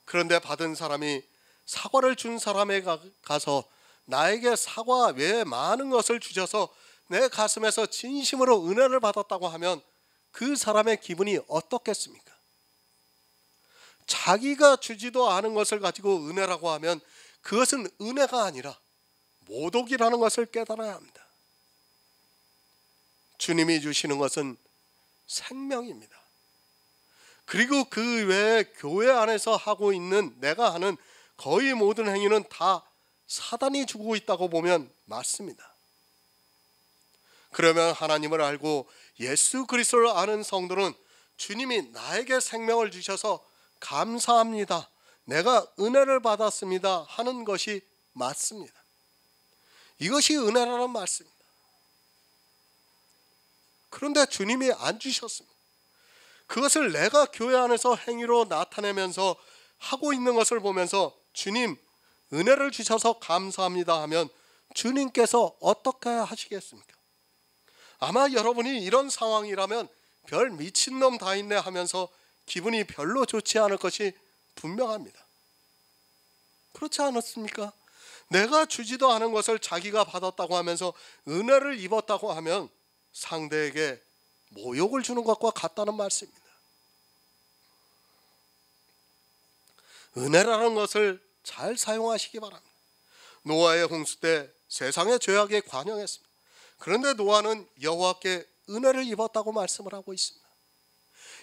그런데 받은 사람이 사과를 준 사람에 가서 나에게 사과 외에 많은 것을 주셔서 내 가슴에서 진심으로 은혜를 받았다고 하면 그 사람의 기분이 어떻겠습니까? 자기가 주지도 않은 것을 가지고 은혜라고 하면 그것은 은혜가 아니라 모독이라는 것을 깨달아야 합니다. 주님이 주시는 것은 생명입니다. 그리고 그 외에 교회 안에서 하고 있는 내가 하는 거의 모든 행위는 다 사단이 주고 있다고 보면 맞습니다. 그러면 하나님을 알고 예수 그리스도를 아는 성도는 주님이 나에게 생명을 주셔서 감사합니다, 내가 은혜를 받았습니다 하는 것이 맞습니다. 이것이 은혜라는 말씀입니다. 그런데 주님이 안 주셨습니다. 그것을 내가 교회 안에서 행위로 나타내면서 하고 있는 것을 보면서 주님 은혜를 주셔서 감사합니다 하면 주님께서 어떻게 하시겠습니까? 아마 여러분이 이런 상황이라면 별 미친놈 다 있네 하면서 기분이 별로 좋지 않을 것이 분명합니다. 그렇지 않았습니까? 내가 주지도 않은 것을 자기가 받았다고 하면서 은혜를 입었다고 하면 상대에게 모욕을 주는 것과 같다는 말씀입니다. 은혜라는 것을 잘 사용하시기 바랍니다. 노아의 홍수 때 세상의 죄악에 관영했습니다. 그런데 노아는 여호와께 은혜를 입었다고 말씀을 하고 있습니다.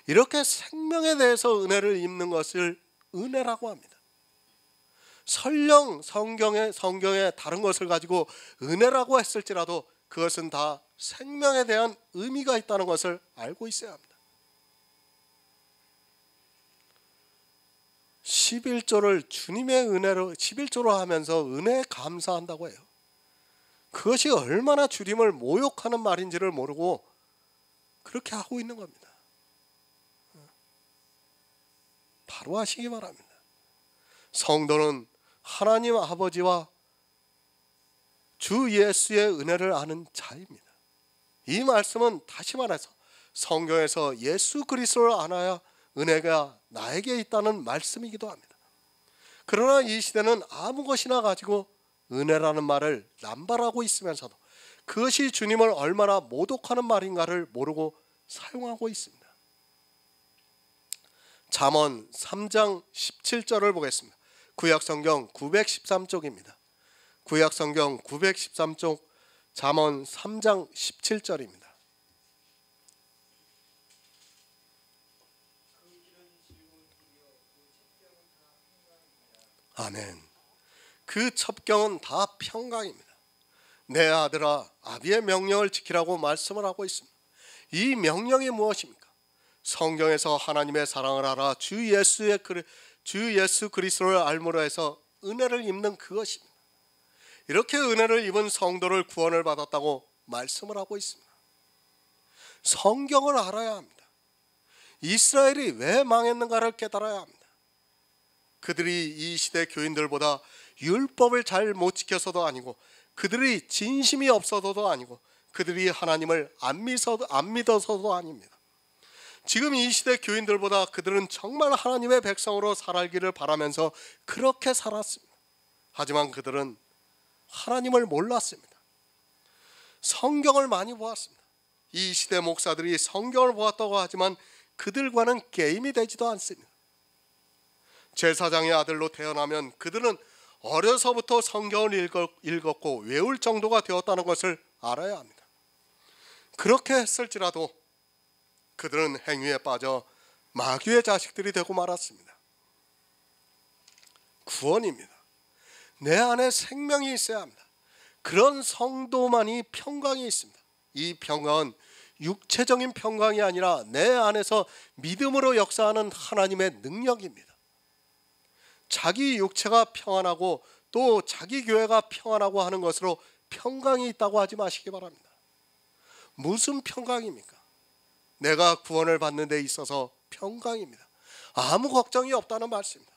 이렇게 생명에 대해서 은혜를 입는 것을 은혜라고 합니다. 설령 성경에 다른 것을 가지고 은혜라고 했을지라도 그것은 다 생명에 대한 의미가 있다는 것을 알고 있어야 합니다. 11조를 주님의 은혜로 11조로 하면서 은혜에 감사한다고 해요. 그것이 얼마나 주님을 모욕하는 말인지를 모르고 그렇게 하고 있는 겁니다. 바로 하시기 바랍니다. 성도는 하나님 아버지와 주 예수의 은혜를 아는 자입니다. 이 말씀은 다시 말해서 성경에서 예수 그리스도를 알아야 은혜가 나에게 있다는 말씀이기도 합니다. 그러나 이 시대는 아무 것이나 가지고 은혜라는 말을 남발하고 있으면서도 그것이 주님을 얼마나 모독하는 말인가를 모르고 사용하고 있습니다. 잠언 3장 17절을 보겠습니다. 구약성경 913쪽입니다. 구약성경 913쪽 잠언 3장 17절입니다. 아멘. 그 첩경은 다 평강입니다. 내 아들아 아비의 명령을 지키라고 말씀을 하고 있습니다. 이 명령이 무엇입니까? 성경에서 하나님의 사랑을 알아 주 예수 그리스도를 알므로 해서 은혜를 입는 그것입니다. 이렇게 은혜를 입은 성도를 구원을 받았다고 말씀을 하고 있습니다. 성경을 알아야 합니다. 이스라엘이 왜 망했는가를 깨달아야 합니다. 그들이 이 시대 교인들보다 율법을 잘 못 지켜서도 아니고 그들이 진심이 없어서도 아니고 그들이 하나님을 안 믿어서도 아닙니다. 지금 이 시대 교인들보다 그들은 정말 하나님의 백성으로 살기를 바라면서 그렇게 살았습니다. 하지만 그들은 하나님을 몰랐습니다. 성경을 많이 보았습니다. 이 시대 목사들이 성경을 보았다고 하지만 그들과는 게임이 되지도 않습니다. 제사장의 아들로 태어나면 그들은 어려서부터 성경을 읽었고 외울 정도가 되었다는 것을 알아야 합니다. 그렇게 했을지라도 그들은 행위에 빠져 마귀의 자식들이 되고 말았습니다. 구원입니다. 내 안에 생명이 있어야 합니다. 그런 성도만이 평강이 있습니다. 이 평강은 육체적인 평강이 아니라 내 안에서 믿음으로 역사하는 하나님의 능력입니다. 자기 육체가 평안하고 또 자기 교회가 평안하고 하는 것으로 평강이 있다고 하지 마시기 바랍니다. 무슨 평강입니까? 내가 구원을 받는 데 있어서 평강입니다. 아무 걱정이 없다는 말씀입니다.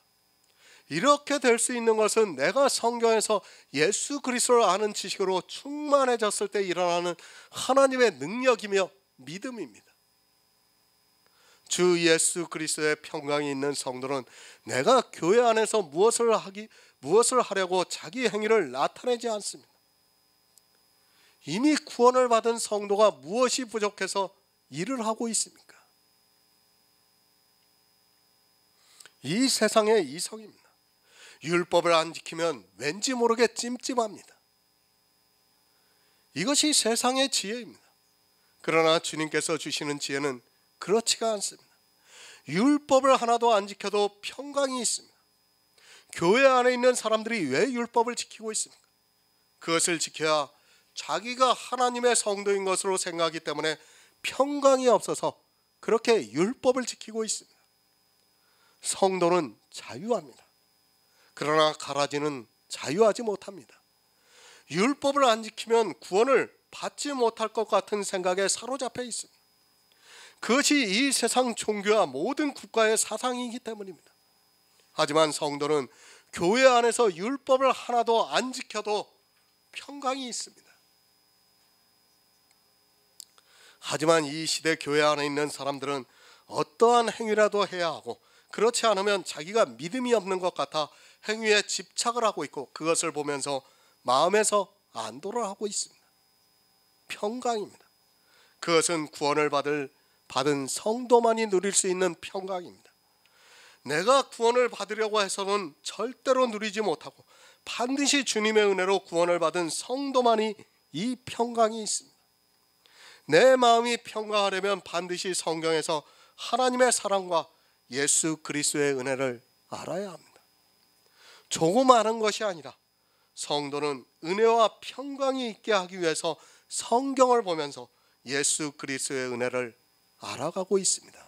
이렇게 될 수 있는 것은 내가 성경에서 예수 그리스도를 아는 지식으로 충만해졌을 때 일어나는 하나님의 능력이며 믿음입니다. 주 예수 그리스도의 평강이 있는 성도는 내가 교회 안에서 무엇을 하려고 자기 행위를 나타내지 않습니다. 이미 구원을 받은 성도가 무엇이 부족해서 일을 하고 있습니까? 이 세상의 이성입니다. 율법을 안 지키면 왠지 모르게 찜찜합니다. 이것이 세상의 지혜입니다. 그러나 주님께서 주시는 지혜는 그렇지가 않습니다. 율법을 하나도 안 지켜도 평강이 있습니다. 교회 안에 있는 사람들이 왜 율법을 지키고 있습니까? 그것을 지켜야 자기가 하나님의 성도인 것으로 생각하기 때문에 평강이 없어서 그렇게 율법을 지키고 있습니다. 성도는 자유합니다. 그러나 가라지는 자유하지 못합니다. 율법을 안 지키면 구원을 받지 못할 것 같은 생각에 사로잡혀 있습니다. 그것이 이 세상 종교와 모든 국가의 사상이기 때문입니다. 하지만 성도는 교회 안에서 율법을 하나도 안 지켜도 평강이 있습니다. 하지만 이 시대 교회 안에 있는 사람들은 어떠한 행위라도 해야 하고 그렇지 않으면 자기가 믿음이 없는 것 같아 행위에 집착을 하고 있고 그것을 보면서 마음에서 안도를 하고 있습니다. 평강입니다. 그것은 구원을 받은 성도만이 누릴 수 있는 평강입니다. 내가 구원을 받으려고 해서는 절대로 누리지 못하고 반드시 주님의 은혜로 구원을 받은 성도만이 이 평강이 있습니다. 내 마음이 평강하려면 반드시 성경에서 하나님의 사랑과 예수 그리스도의 은혜를 알아야 합니다. 조금 아는 것이 아니라 성도는 은혜와 평강이 있게 하기 위해서 성경을 보면서 예수 그리스도의 은혜를 알아가고 있습니다.